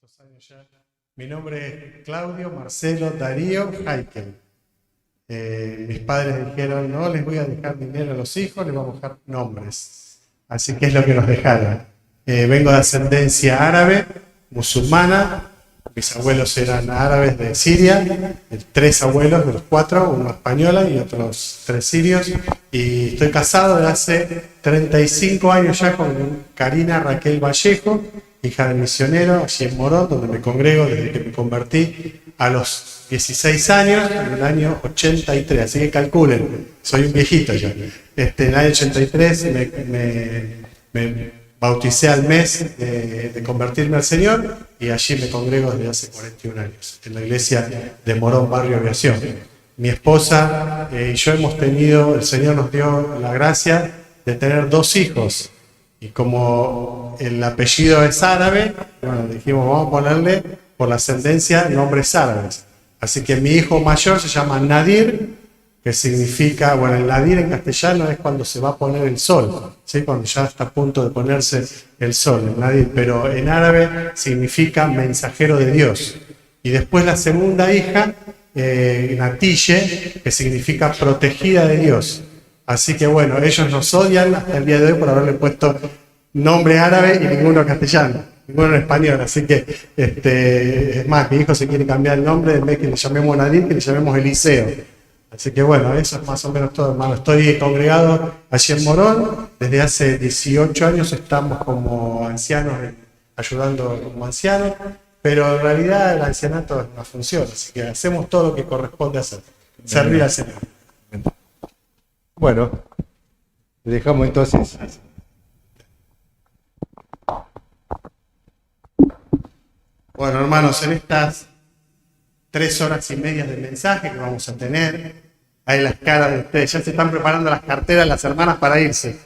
cuántos años ya. Mi nombre es Claudio Marcelo Darío Heikel. Mis padres dijeron, no les voy a dejar dinero a los hijos, les vamos a dejar nombres. Así que es lo que nos dejaron. Vengo de ascendencia árabe, musulmana. Mis abuelos eran árabes de Siria, 3 abuelos de los 4, uno española y otros 3 sirios. Y estoy casado desde hace 35 años ya con Karina Raquel Vallejo, hija del misionero, allí en Morón, donde me congrego desde que me convertí a los 16 años, en el año 83. Así que calculen, soy un viejito ya. En el año 83 me bauticé al mes de convertirme al Señor y allí me congrego desde hace 41 años, en la iglesia de Morón, Barrio Aviación. Mi esposa y yo hemos tenido, el Señor nos dio la gracia de tener 2 hijos. Y como el apellido es árabe, bueno, dijimos, vamos a ponerle por la ascendencia nombres árabes. Así que mi hijo mayor se llama Nadir, que significa, bueno, el Nadir en castellano es cuando se va a poner el sol, ¿sí? Cuando ya está a punto de ponerse el sol, el Nadir, pero en árabe significa mensajero de Dios. Y después la segunda hija, Natille, que significa protegida de Dios. Así que bueno, ellos nos odian hasta el día de hoy por haberle puesto nombre árabe y ninguno castellano, ninguno en español. Así que, es más, mi hijo se quiere cambiar el nombre, en vez que le llamemos Nadir, que le llamemos Eliseo. Así que bueno, eso es más o menos todo, hermano. Estoy congregado allí en Morón. Desde hace 18 años estamos como ancianos, ayudando como ancianos, pero en realidad el ancianato es una función, así que hacemos todo lo que corresponde hacer, servir al Señor. Bueno, le dejamos entonces. Bueno, hermanos, en estas 3 horas y media de mensaje que vamos a tener, hay las caras de ustedes, ya se están preparando las carteras las hermanas para irse.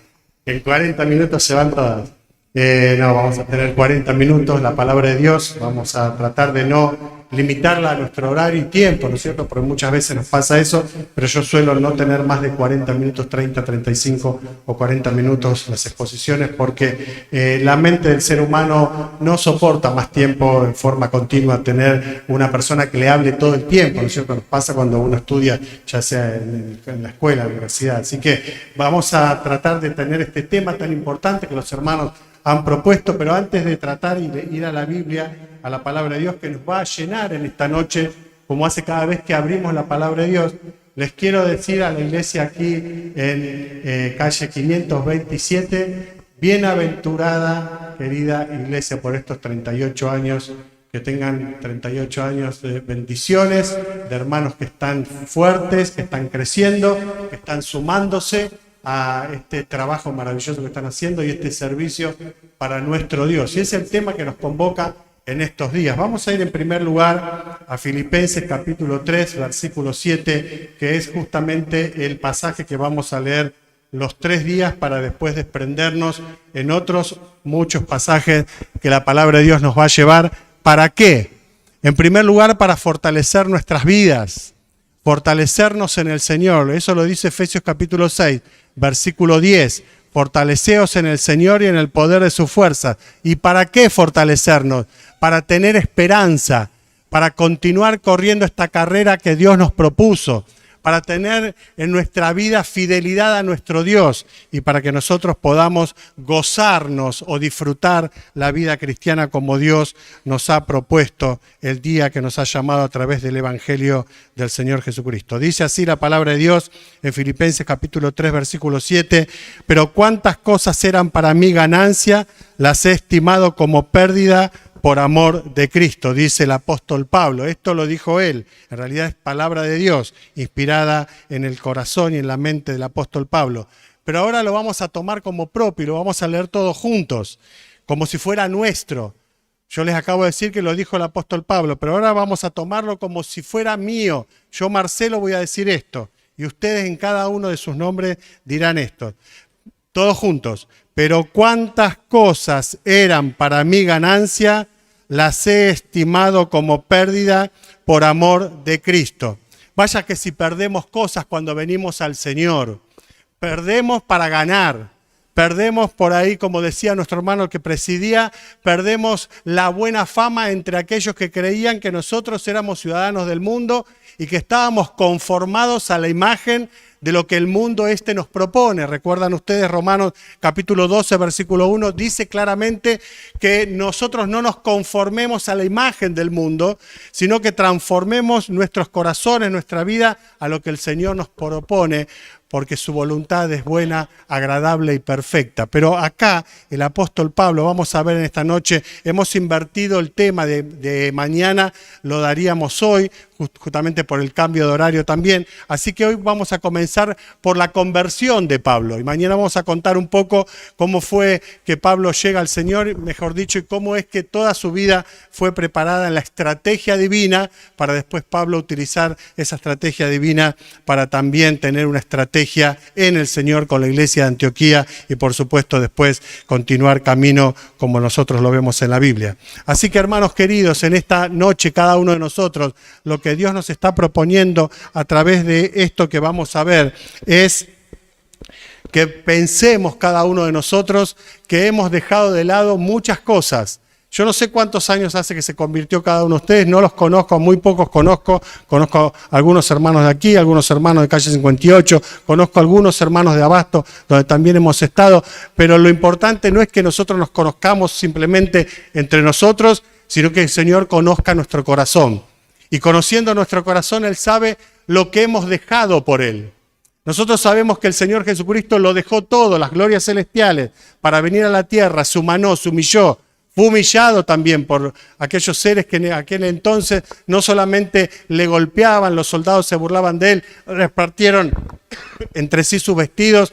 En 40 minutos se van todas. No, vamos a tener 40 minutos, la palabra de Dios, vamos a tratar de no limitarla a nuestro horario y tiempo, ¿no es cierto? Porque muchas veces nos pasa eso, pero yo suelo no tener más de 40 minutos, 30, 35 o 40 minutos las exposiciones, porque la mente del ser humano no soporta más tiempo en forma continua tener una persona que le hable todo el tiempo, ¿no es cierto? Nos pasa cuando uno estudia, ya sea en la escuela, en la universidad. Así que vamos a tratar de tener este tema tan importante que los hermanos han propuesto, pero antes de tratar y de ir a la Biblia, a la palabra de Dios que nos va a llenar en esta noche, como hace cada vez que abrimos la palabra de Dios, les quiero decir a la iglesia aquí en calle 527, bienaventurada, querida iglesia, por estos 38 años, que tengan 38 años de bendiciones, de hermanos que están fuertes, que están creciendo, que están sumándose a este trabajo maravilloso que están haciendo y este servicio para nuestro Dios. Y es el tema que nos convoca en estos días. Vamos a ir en primer lugar a Filipenses capítulo 3, versículo 7, que es justamente el pasaje que vamos a leer los 3 días para después desprendernos en otros muchos pasajes que la palabra de Dios nos va a llevar. ¿Para qué? En primer lugar, para fortalecer nuestras vidas, fortalecernos en el Señor. Eso lo dice Efesios capítulo 6, versículo 10. Fortaleceos en el Señor y en el poder de su fuerza. ¿Y para qué fortalecernos? Para tener esperanza, para continuar corriendo esta carrera que Dios nos propuso, para tener en nuestra vida fidelidad a nuestro Dios y para que nosotros podamos gozarnos o disfrutar la vida cristiana como Dios nos ha propuesto el día que nos ha llamado a través del Evangelio del Señor Jesucristo. Dice así la palabra de Dios en Filipenses capítulo 3, versículo 7, pero cuántas cosas eran para mí ganancia, las he estimado como pérdida por amor de Cristo, dice el apóstol Pablo. Esto lo dijo él, en realidad es palabra de Dios, inspirada en el corazón y en la mente del apóstol Pablo. Pero ahora lo vamos a tomar como propio y lo vamos a leer todos juntos, como si fuera nuestro. Yo les acabo de decir que lo dijo el apóstol Pablo, pero ahora vamos a tomarlo como si fuera mío. Yo, Marcelo, voy a decir esto, y ustedes en cada uno de sus nombres dirán esto. Todos juntos. Pero cuántas cosas eran para mí ganancia, las he estimado como pérdida por amor de Cristo. Vaya que si perdemos cosas cuando venimos al Señor, perdemos para ganar, Perdemos por ahí, como decía nuestro hermano que presidía, perdemos la buena fama entre aquellos que creían que nosotros éramos ciudadanos del mundo y que estábamos conformados a la imagen de lo que el mundo nos propone. Recuerdan ustedes, Romanos capítulo 12, versículo 1, dice claramente que nosotros no nos conformemos a la imagen del mundo, sino que transformemos nuestros corazones, nuestra vida, a lo que el Señor nos propone, porque su voluntad es buena, agradable y perfecta. Pero acá el apóstol Pablo, vamos a ver en esta noche, hemos invertido el tema de mañana, lo daríamos hoy, justamente por el cambio de horario también. Así que hoy vamos a comenzar por la conversión de Pablo. Y mañana vamos a contar un poco cómo fue que Pablo llega al Señor, mejor dicho, y cómo es que toda su vida fue preparada en la estrategia divina, para después Pablo utilizar esa estrategia divina para también tener una estrategia en el Señor con la iglesia de Antioquía y por supuesto después continuar camino como nosotros lo vemos en la Biblia. Así que, hermanos queridos, en esta noche cada uno de nosotros, lo que Dios nos está proponiendo a través de esto que vamos a ver es que pensemos cada uno de nosotros que hemos dejado de lado muchas cosas. Yo no sé cuántos años hace que se convirtió cada uno de ustedes, no los conozco, muy pocos conozco algunos hermanos de aquí, algunos hermanos de calle 58, conozco algunos hermanos de Abasto, donde también hemos estado, pero lo importante no es que nosotros nos conozcamos simplemente entre nosotros, sino que el Señor conozca nuestro corazón. Y conociendo nuestro corazón, Él sabe lo que hemos dejado por Él. Nosotros sabemos que el Señor Jesucristo lo dejó todo, las glorias celestiales, para venir a la tierra, se humanó, se humilló. Fue humillado también por aquellos seres que en aquel entonces no solamente le golpeaban, los soldados se burlaban de él, repartieron entre sí sus vestidos,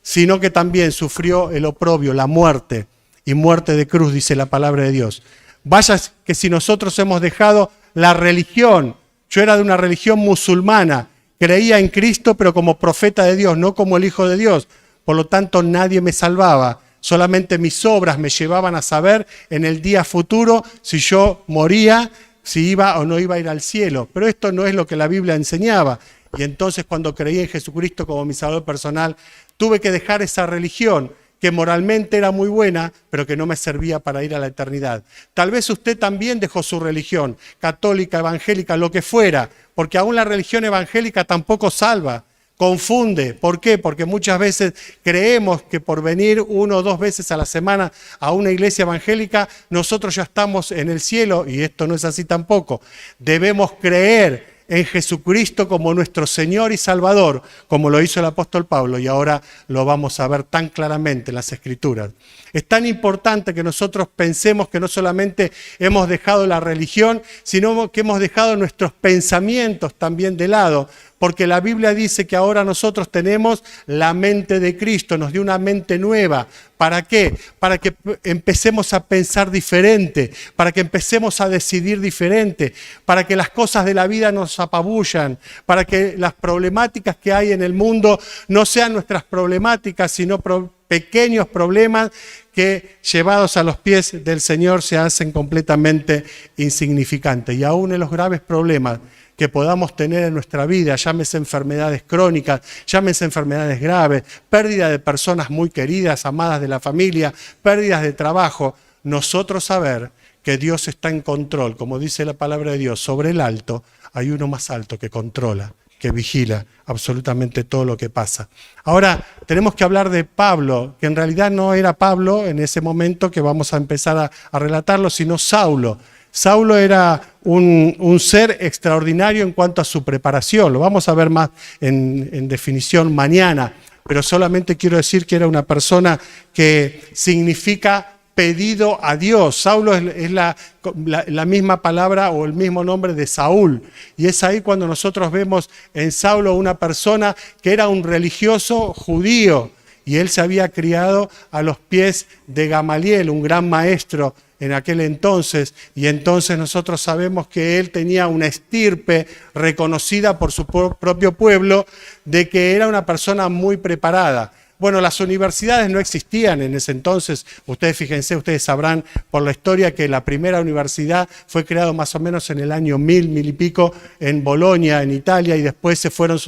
sino que también sufrió el oprobio, la muerte, y muerte de cruz, dice la palabra de Dios. Vaya que si nosotros hemos dejado la religión, yo era de una religión musulmana, creía en Cristo pero como profeta de Dios, no como el Hijo de Dios, por lo tanto nadie me salvaba. Solamente mis obras me llevaban a saber en el día futuro si yo moría, si iba o no iba a ir al cielo. Pero esto no es lo que la Biblia enseñaba. Y entonces cuando creí en Jesucristo como mi Salvador personal, tuve que dejar esa religión que moralmente era muy buena, pero que no me servía para ir a la eternidad. Tal vez usted también dejó su religión, católica, evangélica, lo que fuera, porque aún la religión evangélica tampoco salva. Confunde. ¿Por qué? Porque muchas veces creemos que por venir 1 o 2 veces a la semana a una iglesia evangélica, nosotros ya estamos en el cielo, y esto no es así tampoco. Debemos creer en Jesucristo como nuestro Señor y Salvador, como lo hizo el apóstol Pablo, y ahora lo vamos a ver tan claramente en las Escrituras. Es tan importante que nosotros pensemos que no solamente hemos dejado la religión, sino que hemos dejado nuestros pensamientos también de lado, porque la Biblia dice que ahora nosotros tenemos la mente de Cristo, nos dio una mente nueva. ¿Para qué? Para que empecemos a pensar diferente, para que empecemos a decidir diferente, para que las cosas de la vida nos apabullan, para que las problemáticas que hay en el mundo no sean nuestras problemáticas, sino pequeños problemas que llevados a los pies del Señor se hacen completamente insignificantes. Y aún en los graves problemas que podamos tener en nuestra vida, llámese enfermedades crónicas, llámese enfermedades graves, pérdida de personas muy queridas, amadas de la familia, pérdidas de trabajo, nosotros saber que Dios está en control, como dice la palabra de Dios, sobre el alto hay uno más alto que controla, que vigila absolutamente todo lo que pasa. Ahora, tenemos que hablar de Pablo, que en realidad no era Pablo en ese momento que vamos a empezar a relatarlo, sino Saulo. Saulo era un ser extraordinario en cuanto a su preparación. Lo vamos a ver más en definición mañana, pero solamente quiero decir que era una persona que significa pedido a Dios. Saulo es la misma palabra o el mismo nombre de Saúl. Y es ahí cuando nosotros vemos en Saulo una persona que era un religioso judío. Y él se había criado a los pies de Gamaliel, un gran maestro en aquel entonces. Y entonces nosotros sabemos que él tenía una estirpe reconocida por su propio pueblo de que era una persona muy preparada. Bueno, las universidades no existían en ese entonces. Ustedes fíjense, ustedes sabrán por la historia que la primera universidad fue creada más o menos en el año 1000 y pico en Bolonia, en Italia, y después se fueron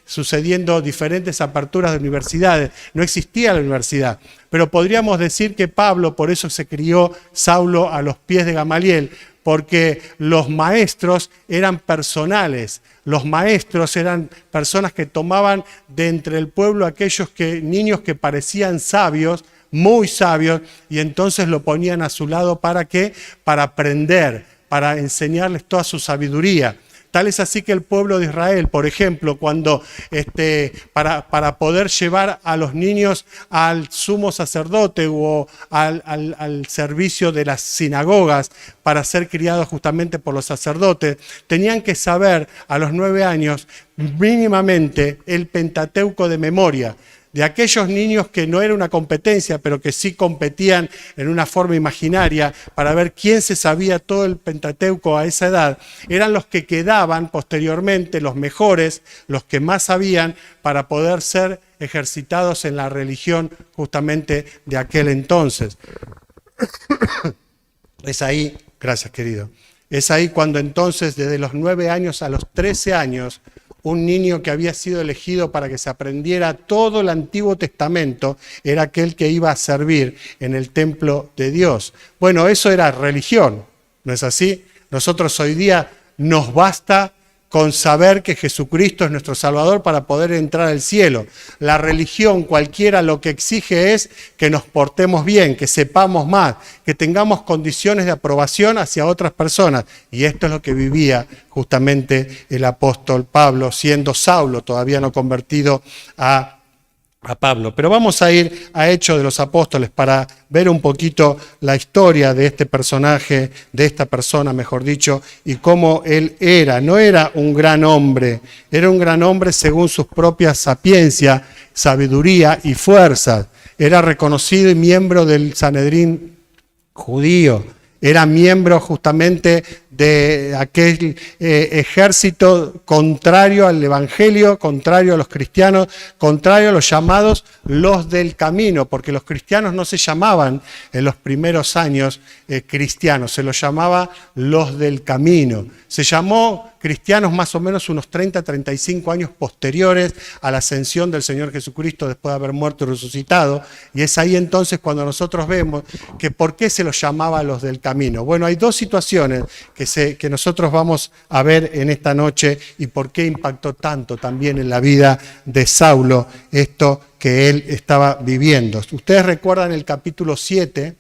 sucediendo diferentes aperturas de universidades. No existía la universidad. Pero podríamos decir que Pablo, por eso se crió Saulo a los pies de Gamaliel, porque los maestros eran personales, los maestros eran personas que tomaban de entre el pueblo aquellos niños que parecían sabios, muy sabios, y entonces lo ponían a su lado ¿para qué? Para aprender, para enseñarles toda su sabiduría. Tal es así que el pueblo de Israel, por ejemplo, cuando para poder llevar a los niños al sumo sacerdote o al servicio de las sinagogas para ser criados justamente por los sacerdotes, tenían que saber a los 9 años mínimamente el Pentateuco de memoria. De aquellos niños que no era una competencia, pero que sí competían en una forma imaginaria para ver quién se sabía todo el Pentateuco a esa edad, eran los que quedaban posteriormente, los mejores, los que más sabían para poder ser ejercitados en la religión justamente de aquel entonces. Es ahí, gracias querido, es ahí cuando entonces desde los 9 años a los 13 años, un niño que había sido elegido para que se aprendiera todo el Antiguo Testamento era aquel que iba a servir en el templo de Dios. Bueno, eso era religión, ¿no es así? Nosotros hoy día nos basta con saber que Jesucristo es nuestro Salvador para poder entrar al cielo. La religión cualquiera lo que exige es que nos portemos bien, que sepamos más, que tengamos condiciones de aprobación hacia otras personas. Y esto es lo que vivía justamente el apóstol Pablo, siendo Saulo todavía no convertido a Pablo. Pero vamos a ir a Hechos de los Apóstoles para ver un poquito la historia de este personaje, de esta persona, mejor dicho, y cómo él era. No era un gran hombre, era un gran hombre según sus propias sapiencia, sabiduría y fuerza. Era reconocido y miembro del Sanedrín judío. Era miembro justamente de aquel ejército contrario al evangelio, contrario a los cristianos, contrario a los llamados los del camino, porque los cristianos no se llamaban en los primeros años cristianos, se los llamaba los del camino. Se llamó cristianos más o menos unos 30, 35 años posteriores a la ascensión del Señor Jesucristo después de haber muerto y resucitado, y es ahí entonces cuando nosotros vemos que por qué se los llamaba los del camino. Bueno, hay dos situaciones que nosotros vamos a ver en esta noche y por qué impactó tanto también en la vida de Saulo esto que él estaba viviendo. Ustedes recuerdan el capítulo 7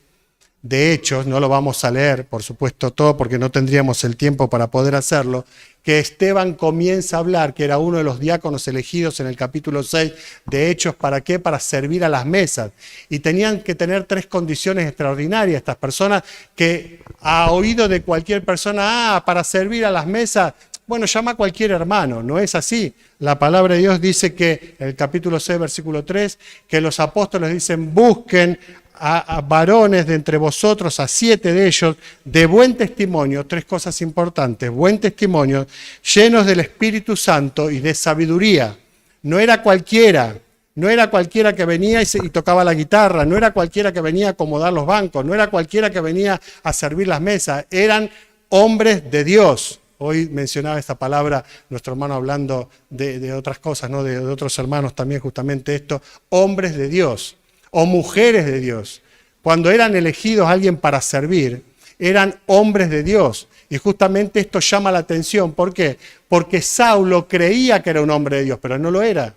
de Hechos, no lo vamos a leer, por supuesto, todo porque no tendríamos el tiempo para poder hacerlo, que Esteban comienza a hablar, que era uno de los diáconos elegidos en el capítulo 6 de Hechos, ¿para qué? Para servir a las mesas. Y tenían que tener 3 condiciones extraordinarias estas personas que a oído de cualquier persona, para servir a las mesas, bueno, llama a cualquier hermano, no es así. La palabra de Dios dice que, en el capítulo 6, versículo 3, que los apóstoles dicen, busquen a varones de entre vosotros, a 7 de ellos, de buen testimonio, 3 cosas importantes, buen testimonio, llenos del Espíritu Santo y de sabiduría. No era cualquiera que venía y tocaba la guitarra, no era cualquiera que venía a acomodar los bancos, no era cualquiera que venía a servir las mesas, eran hombres de Dios. Hoy mencionaba esta palabra nuestro hermano hablando de otras cosas, ¿no? de otros hermanos también justamente esto, hombres de Dios o mujeres de Dios. Cuando eran elegidos alguien para servir, eran hombres de Dios. Y justamente esto llama la atención. ¿Por qué? Porque Saulo creía que era un hombre de Dios, pero no lo era.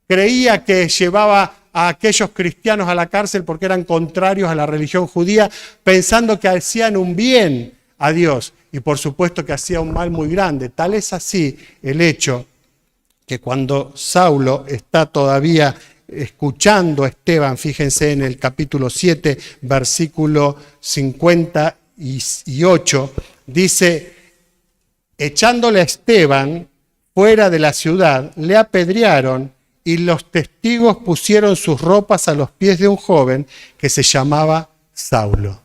Creía que llevaba a aquellos cristianos a la cárcel porque eran contrarios a la religión judía, pensando que hacían un bien a Dios. Y por supuesto que hacía un mal muy grande. Tal es así el hecho que cuando Saulo está todavía escuchando a Esteban, fíjense en el capítulo 7, versículo 58, dice, echándole a Esteban fuera de la ciudad, le apedrearon y los testigos pusieron sus ropas a los pies de un joven que se llamaba Saulo.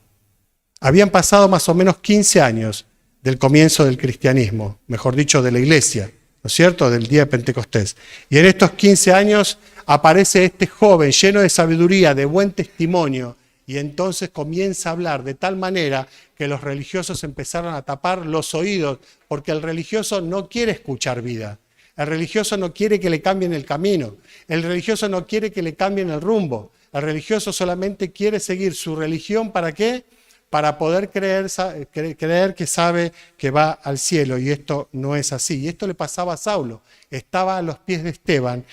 Habían pasado más o menos 15 años del comienzo del cristianismo, mejor dicho, de la iglesia, ¿no es cierto?, del día de Pentecostés. Y en estos 15 años aparece este joven lleno de sabiduría, de buen testimonio, y entonces comienza a hablar de tal manera que los religiosos empezaron a tapar los oídos, porque el religioso no quiere escuchar vida. El religioso no quiere que le cambien el camino. El religioso no quiere que le cambien el rumbo. El religioso solamente quiere seguir su religión. ¿Para qué? Para poder creer que sabe que va al cielo. Y esto no es así. Y esto le pasaba a Saulo. Estaba a los pies de Esteban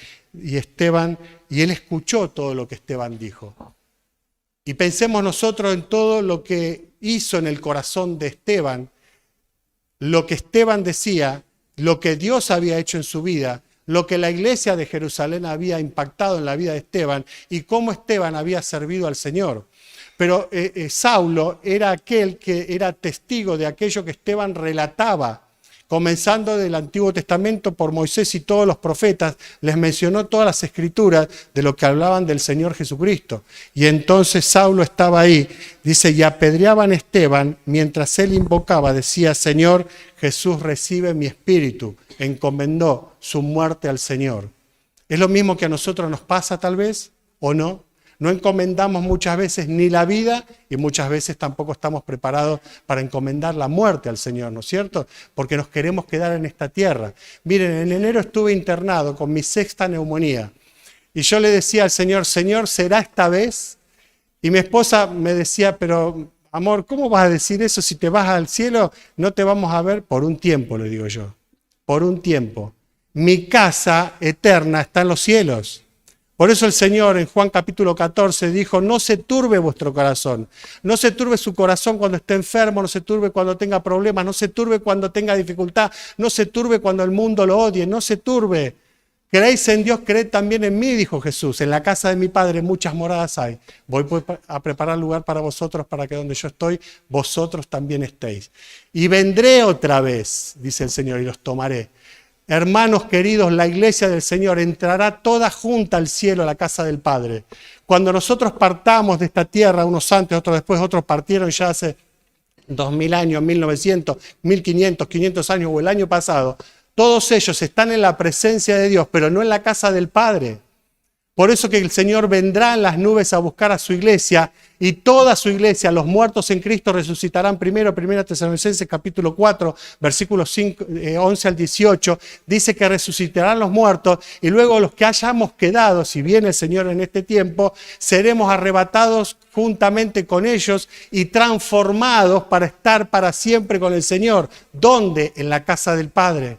y él escuchó todo lo que Esteban dijo. Y pensemos nosotros en todo lo que hizo en el corazón de Esteban, lo que Esteban decía, lo que Dios había hecho en su vida, lo que la iglesia de Jerusalén había impactado en la vida de Esteban y cómo Esteban había servido al Señor. Pero Saulo era aquel que era testigo de aquello que Esteban relataba. Comenzando del Antiguo Testamento por Moisés y todos los profetas, les mencionó todas las escrituras de lo que hablaban del Señor Jesucristo. Y entonces Saulo estaba ahí, dice, y apedreaban a Esteban, mientras él invocaba, decía, Señor, Jesús recibe mi espíritu, encomendó su muerte al Señor. ¿Es lo mismo que a nosotros nos pasa tal vez o no? No encomendamos muchas veces ni la vida y muchas veces tampoco estamos preparados para encomendar la muerte al Señor, ¿no es cierto? Porque nos queremos quedar en esta tierra. Miren, en enero estuve internado con mi 6ª neumonía y yo le decía al Señor, Señor, ¿será esta vez? Y mi esposa me decía, pero amor, ¿cómo vas a decir eso? Si te vas al cielo, no te vamos a ver por un tiempo, le digo yo, por un tiempo. Mi casa eterna está en los cielos. Por eso el Señor en Juan capítulo 14 dijo, no se turbe vuestro corazón, no se turbe su corazón cuando esté enfermo, no se turbe cuando tenga problemas, no se turbe cuando tenga dificultad, no se turbe cuando el mundo lo odie, no se turbe. Creéis en Dios, creed también en mí, dijo Jesús. En la casa de mi Padre muchas moradas hay. Voy pues a preparar lugar para vosotros, para que donde yo estoy, vosotros también estéis. Y vendré otra vez, dice el Señor, y los tomaré. Hermanos queridos, la iglesia del Señor entrará toda junta al cielo, a la casa del Padre. Cuando nosotros partamos de esta tierra, unos antes, otros después, otros partieron ya hace 2000 años, 1900, 1500, 500 años o el año pasado, todos ellos están en la presencia de Dios, pero no en la casa del Padre. Por eso que el Señor vendrá en las nubes a buscar a su iglesia y toda su iglesia, los muertos en Cristo, resucitarán primero. 1 Tesalonicenses capítulo 4, versículos 11 al 18, dice que resucitarán los muertos y luego los que hayamos quedado, si viene el Señor en este tiempo, seremos arrebatados juntamente con ellos y transformados para estar para siempre con el Señor. ¿Dónde? En la casa del Padre.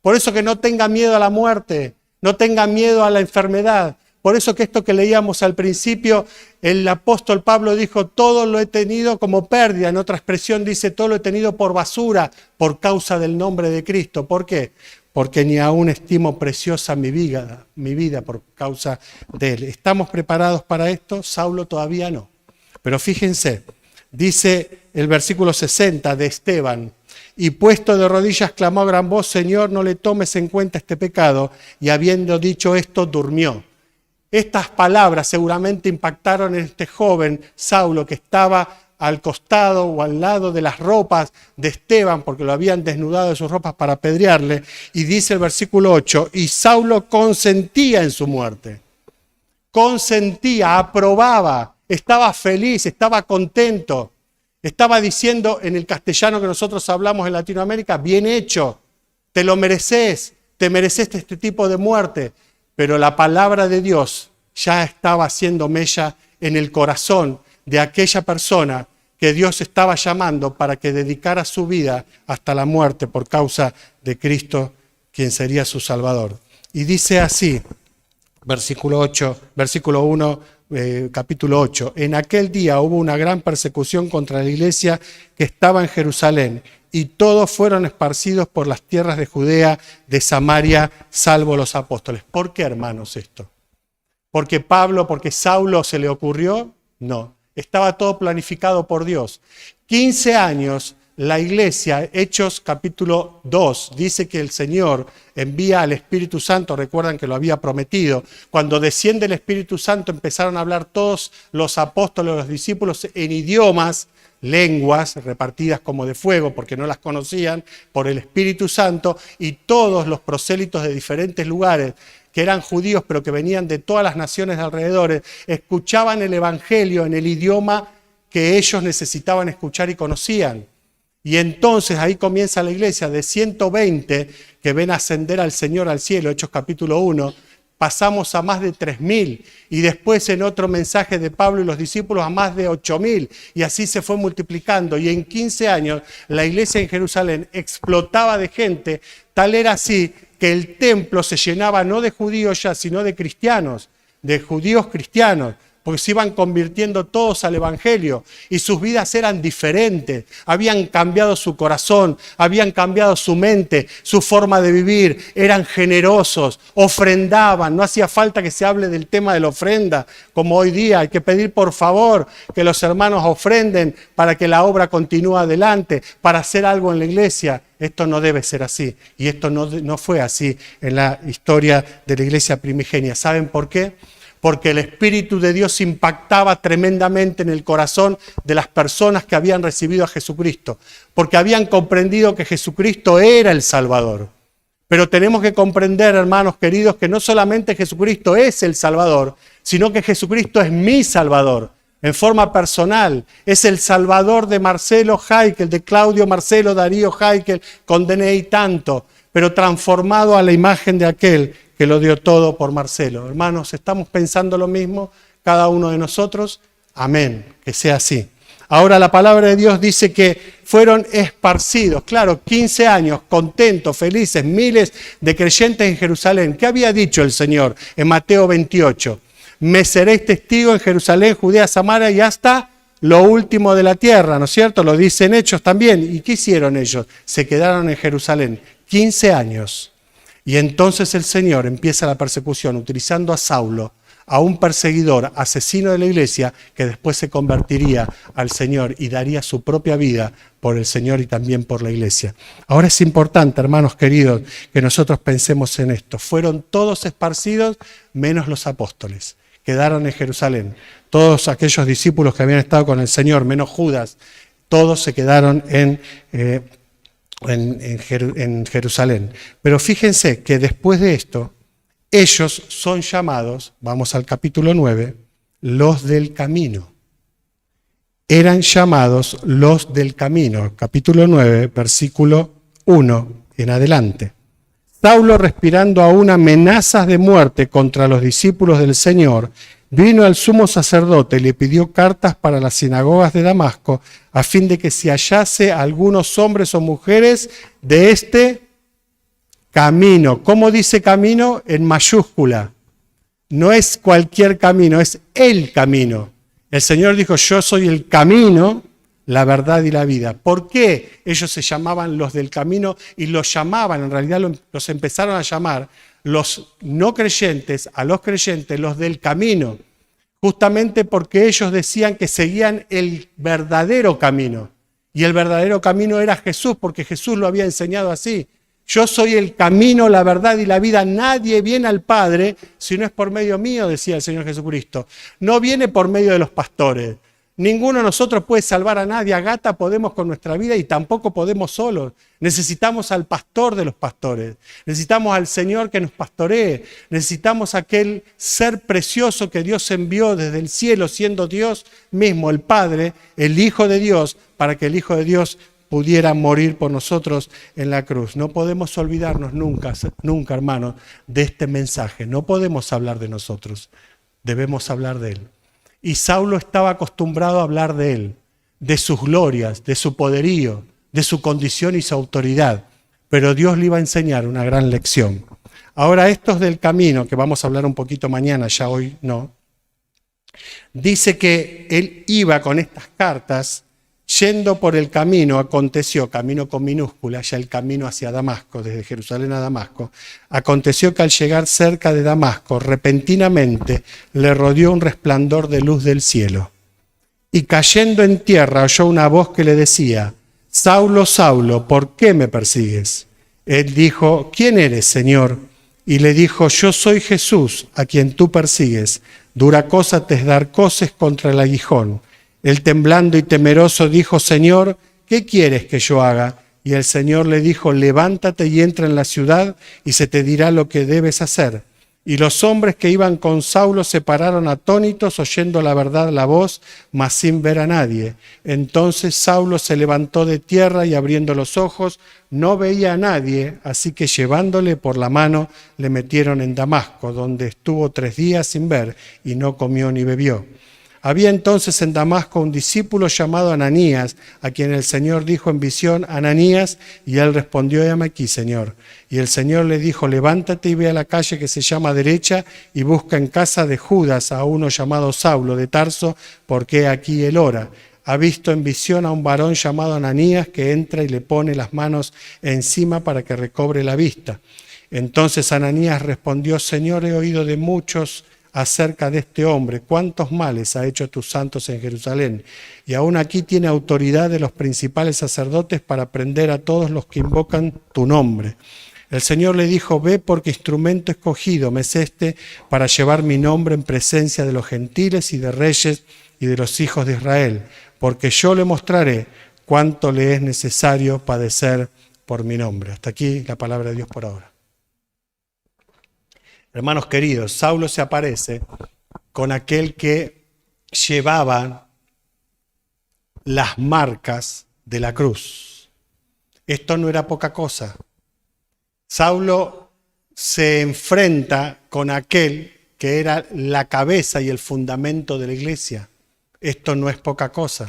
Por eso que no tenga miedo a la muerte, no tenga miedo a la enfermedad. Por eso que esto que leíamos al principio, el apóstol Pablo dijo, todo lo he tenido como pérdida. En otra expresión dice, todo lo he tenido por basura por causa del nombre de Cristo. ¿Por qué? Porque ni aún estimo preciosa mi vida por causa de Él. ¿Estamos preparados para esto? Saulo todavía no. Pero fíjense, dice el versículo 60 de Esteban, y puesto de rodillas clamó a gran voz, Señor, no le tomes en cuenta este pecado. Y habiendo dicho esto, durmió. Estas palabras seguramente impactaron en este joven Saulo que estaba al costado o al lado de las ropas de Esteban porque lo habían desnudado de sus ropas para apedrearle. Y dice el versículo 8, y Saulo consentía en su muerte. Consentía, aprobaba, estaba feliz, estaba contento. Estaba diciendo en el castellano que nosotros hablamos en Latinoamérica, bien hecho, te lo mereces, te mereces este tipo de muerte. Pero la palabra de Dios ya estaba haciendo mella en el corazón de aquella persona que Dios estaba llamando para que dedicara su vida hasta la muerte por causa de Cristo, quien sería su Salvador. Y dice así, versículo 1, capítulo 8, en aquel día hubo una gran persecución contra la iglesia que estaba en Jerusalén, y todos fueron esparcidos por las tierras de Judea, de Samaria, salvo los apóstoles. ¿Por qué, hermanos, esto? ¿Porque Saulo se le ocurrió? No, estaba todo planificado por Dios. 15 años la iglesia, Hechos capítulo 2, dice que el Señor envía al Espíritu Santo, recuerdan que lo había prometido. Cuando desciende el Espíritu Santo empezaron a hablar todos los apóstoles, los discípulos en idiomas, lenguas repartidas como de fuego porque no las conocían por el Espíritu Santo, y todos los prosélitos de diferentes lugares que eran judíos pero que venían de todas las naciones de alrededor, escuchaban el evangelio en el idioma que ellos necesitaban escuchar y conocían. Y entonces ahí comienza la iglesia de 120 que ven ascender al Señor al cielo, Hechos capítulo 1, pasamos a más de 3.000 y después en otro mensaje de Pablo y los discípulos a más de 8.000 y así se fue multiplicando y en 15 años la iglesia en Jerusalén explotaba de gente, tal era así que el templo se llenaba no de judíos ya, sino de cristianos, de judíos cristianos, porque se iban convirtiendo todos al evangelio y sus vidas eran diferentes, habían cambiado su corazón, habían cambiado su mente, su forma de vivir, eran generosos, ofrendaban, no hacía falta que se hable del tema de la ofrenda, como hoy día hay que pedir por favor que los hermanos ofrenden para que la obra continúe adelante, para hacer algo en la iglesia. Esto no debe ser así y esto no fue así en la historia de la iglesia primigenia. ¿Saben por qué? Porque el Espíritu de Dios impactaba tremendamente en el corazón de las personas que habían recibido a Jesucristo, porque habían comprendido que Jesucristo era el Salvador. Pero tenemos que comprender, hermanos queridos, que no solamente Jesucristo es el Salvador, sino que Jesucristo es mi Salvador, en forma personal. Es el Salvador de Marcelo Heikel, de Claudio Marcelo Darío Heikel, con DNI tanto, pero transformado a la imagen de aquel que lo dio todo por Marcelo. Hermanos, ¿estamos pensando lo mismo cada uno de nosotros? Amén, que sea así. Ahora la palabra de Dios dice que fueron esparcidos, claro, 15 años, contentos, felices, miles de creyentes en Jerusalén. ¿Qué había dicho el Señor en Mateo 28? Me seréis testigos en Jerusalén, Judea, Samaria y hasta lo último de la tierra, ¿no es cierto? Lo dicen Hechos también. ¿Y qué hicieron ellos? Se quedaron en Jerusalén 15 años. Y entonces el Señor empieza la persecución utilizando a Saulo, a un perseguidor, asesino de la iglesia, que después se convertiría al Señor y daría su propia vida por el Señor y también por la iglesia. Ahora es importante, hermanos queridos, que nosotros pensemos en esto. Fueron todos esparcidos menos los apóstoles. Quedaron en Jerusalén. Todos aquellos discípulos que habían estado con el Señor, menos Judas, todos se quedaron en Jerusalén. Pero fíjense que después de esto, ellos son llamados, vamos al capítulo 9, los del camino. Eran llamados los del camino. Capítulo 9, versículo 1 en adelante. Saulo, respirando aún amenazas de muerte contra los discípulos del Señor, vino al sumo sacerdote y le pidió cartas para las sinagogas de Damasco, a fin de que se hallase algunos hombres o mujeres de este camino. ¿Cómo dice camino? En mayúscula. No es cualquier camino, es el camino. El Señor dijo, yo soy el camino, la verdad y la vida. ¿Por qué ellos se llamaban los del camino? Y los llamaban, en realidad los empezaron a llamar los no creyentes a los creyentes, los del camino, justamente porque ellos decían que seguían el verdadero camino. Y el verdadero camino era Jesús, porque Jesús lo había enseñado así. Yo soy el camino, la verdad y la vida. Nadie viene al Padre si no es por medio mío, decía el Señor Jesucristo. No viene por medio de los pastores. Ninguno de nosotros puede salvar a nadie. A gata podemos con nuestra vida y tampoco podemos solos. Necesitamos al pastor de los pastores. Necesitamos al Señor que nos pastoree. Necesitamos aquel ser precioso que Dios envió desde el cielo, siendo Dios mismo, el Padre, el Hijo de Dios, para que el Hijo de Dios pudiera morir por nosotros en la cruz. No podemos olvidarnos nunca, hermanos, de este mensaje. No podemos hablar de nosotros. Debemos hablar de Él. Y Saulo estaba acostumbrado a hablar de él, de sus glorias, de su poderío, de su condición y su autoridad. Pero Dios le iba a enseñar una gran lección. Ahora, estos del camino, que vamos a hablar un poquito mañana, ya hoy no, dice que él iba con estas cartas, yendo por el camino, aconteció, camino con minúscula, ya el camino hacia Damasco, desde Jerusalén a Damasco, aconteció que al llegar cerca de Damasco, repentinamente le rodeó un resplandor de luz del cielo. Y cayendo en tierra oyó una voz que le decía, Saulo, Saulo, ¿por qué me persigues? Él dijo, ¿quién eres, Señor? Y le dijo, yo soy Jesús, a quien tú persigues. Dura cosa te es dar coces contra el aguijón. Él temblando y temeroso dijo, Señor, ¿qué quieres que yo haga? Y el Señor le dijo, levántate y entra en la ciudad y se te dirá lo que debes hacer. Y los hombres que iban con Saulo se pararon atónitos, oyendo la verdad la voz, mas sin ver a nadie. Entonces Saulo se levantó de tierra y abriendo los ojos, no veía a nadie, así que llevándole por la mano, le metieron en Damasco, donde estuvo 3 días sin ver, y no comió ni bebió. Había entonces en Damasco un discípulo llamado Ananías, a quien el Señor dijo en visión: Ananías, y él respondió: heme aquí, Señor. Y el Señor le dijo: levántate y ve a la calle que se llama Derecha, y busca en casa de Judas a uno llamado Saulo de Tarso, porque aquí él ora. Ha visto en visión a un varón llamado Ananías que entra y le pone las manos encima para que recobre la vista. Entonces Ananías respondió: Señor, he oído de muchos acerca de este hombre, cuántos males ha hecho a tus santos en Jerusalén, y aún aquí tiene autoridad de los principales sacerdotes para prender a todos los que invocan tu nombre. El Señor le dijo: ve, porque instrumento escogido me es este para llevar mi nombre en presencia de los gentiles y de reyes y de los hijos de Israel, porque yo le mostraré cuánto le es necesario padecer por mi nombre. Hasta aquí la palabra de Dios por ahora. Hermanos queridos, Saulo se aparece con aquel que llevaba las marcas de la cruz. Esto no era poca cosa. Saulo se enfrenta con aquel que era la cabeza y el fundamento de la iglesia. Esto no es poca cosa.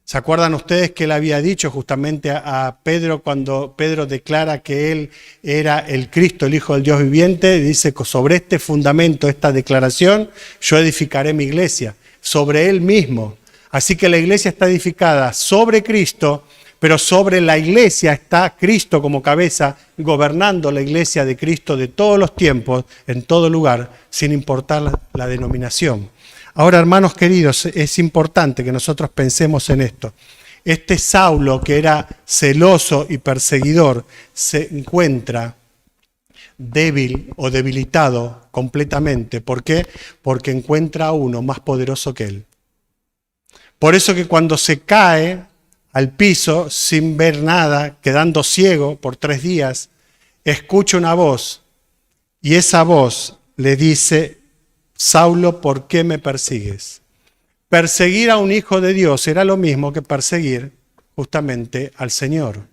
¿Se acuerdan ustedes que él había dicho justamente a Pedro cuando Pedro declara que él era el Cristo, el Hijo del Dios viviente? Dice: sobre este fundamento, esta declaración, yo edificaré mi iglesia, sobre él mismo. Así que la iglesia está edificada sobre Cristo, pero sobre la iglesia está Cristo como cabeza, gobernando la iglesia de Cristo de todos los tiempos, en todo lugar, sin importar la denominación. Ahora, hermanos queridos, es importante que nosotros pensemos en esto. Este Saulo, que era celoso y perseguidor, se encuentra débil o debilitado completamente. ¿Por qué? Porque encuentra a uno más poderoso que él. Por eso que cuando se cae al piso sin ver nada, quedando ciego por 3 días, escucha una voz, y esa voz le dice: Saulo, ¿por qué me persigues? Perseguir a un hijo de Dios era lo mismo que perseguir justamente al Señor.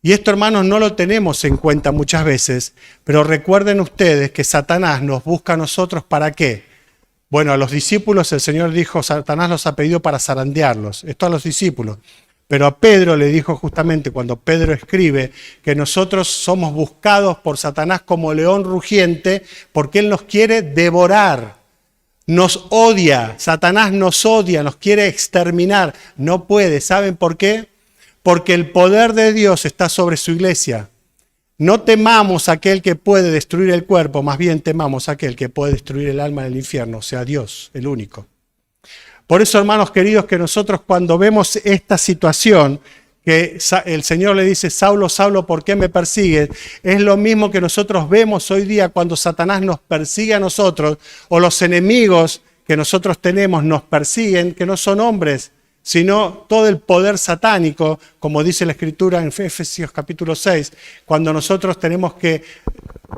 Y esto, hermanos, no lo tenemos en cuenta muchas veces, pero recuerden ustedes que Satanás nos busca a nosotros ¿para qué? Bueno, a los discípulos el Señor dijo: Satanás los ha pedido para zarandearlos. Esto a los discípulos. Pero a Pedro le dijo justamente cuando Pedro escribe que nosotros somos buscados por Satanás como león rugiente porque él nos quiere devorar. Nos odia, Satanás nos odia, nos quiere exterminar. No puede, ¿saben por qué? Porque el poder de Dios está sobre su iglesia. No temamos a aquel que puede destruir el cuerpo, más bien temamos a aquel que puede destruir el alma del infierno, o sea, Dios, el único. Por eso, hermanos queridos, que nosotros cuando vemos esta situación, que el Señor le dice: Saulo, Saulo, ¿por qué me persigues? Es lo mismo que nosotros vemos hoy día cuando Satanás nos persigue a nosotros, o los enemigos que nosotros tenemos nos persiguen, que no son hombres, sino todo el poder satánico, como dice la Escritura en Efesios capítulo 6, cuando nosotros tenemos que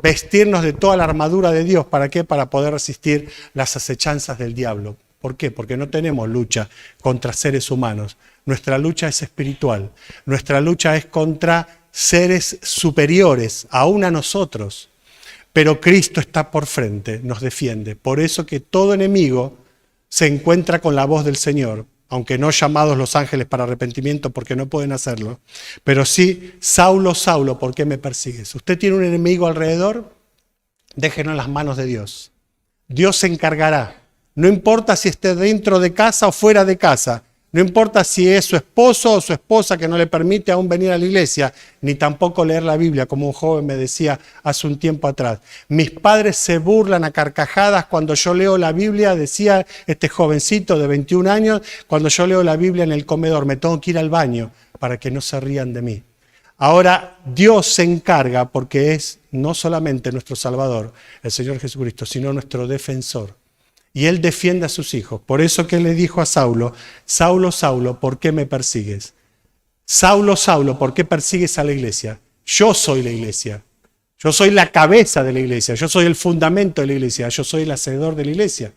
vestirnos de toda la armadura de Dios. ¿Para qué? Para poder resistir las acechanzas del diablo. ¿Por qué? Porque no tenemos lucha contra seres humanos. Nuestra lucha es espiritual. Nuestra lucha es contra seres superiores, aún a nosotros. Pero Cristo está por frente, nos defiende. Por eso que todo enemigo se encuentra con la voz del Señor, aunque no llamados los ángeles para arrepentimiento porque no pueden hacerlo. Pero sí: Saulo, Saulo, ¿por qué me persigues? ¿Usted tiene un enemigo alrededor? Déjenlo en las manos de Dios. Dios se encargará. No importa si esté dentro de casa o fuera de casa. No importa si es su esposo o su esposa que no le permite aún venir a la iglesia, ni tampoco leer la Biblia, como un joven me decía hace un tiempo atrás. Mis padres se burlan a carcajadas cuando yo leo la Biblia, decía este jovencito de 21 años, cuando yo leo la Biblia en el comedor, me tengo que ir al baño para que no se rían de mí. Ahora Dios se encarga porque es no solamente nuestro Salvador, el Señor Jesucristo, sino nuestro defensor. Y Él defiende a sus hijos. Por eso que le dijo a Saulo: Saulo, Saulo, ¿por qué me persigues? Saulo, Saulo, ¿por qué persigues a la iglesia? Yo soy la iglesia. Yo soy la cabeza de la iglesia, yo soy el fundamento de la iglesia, yo soy el hacedor de la iglesia,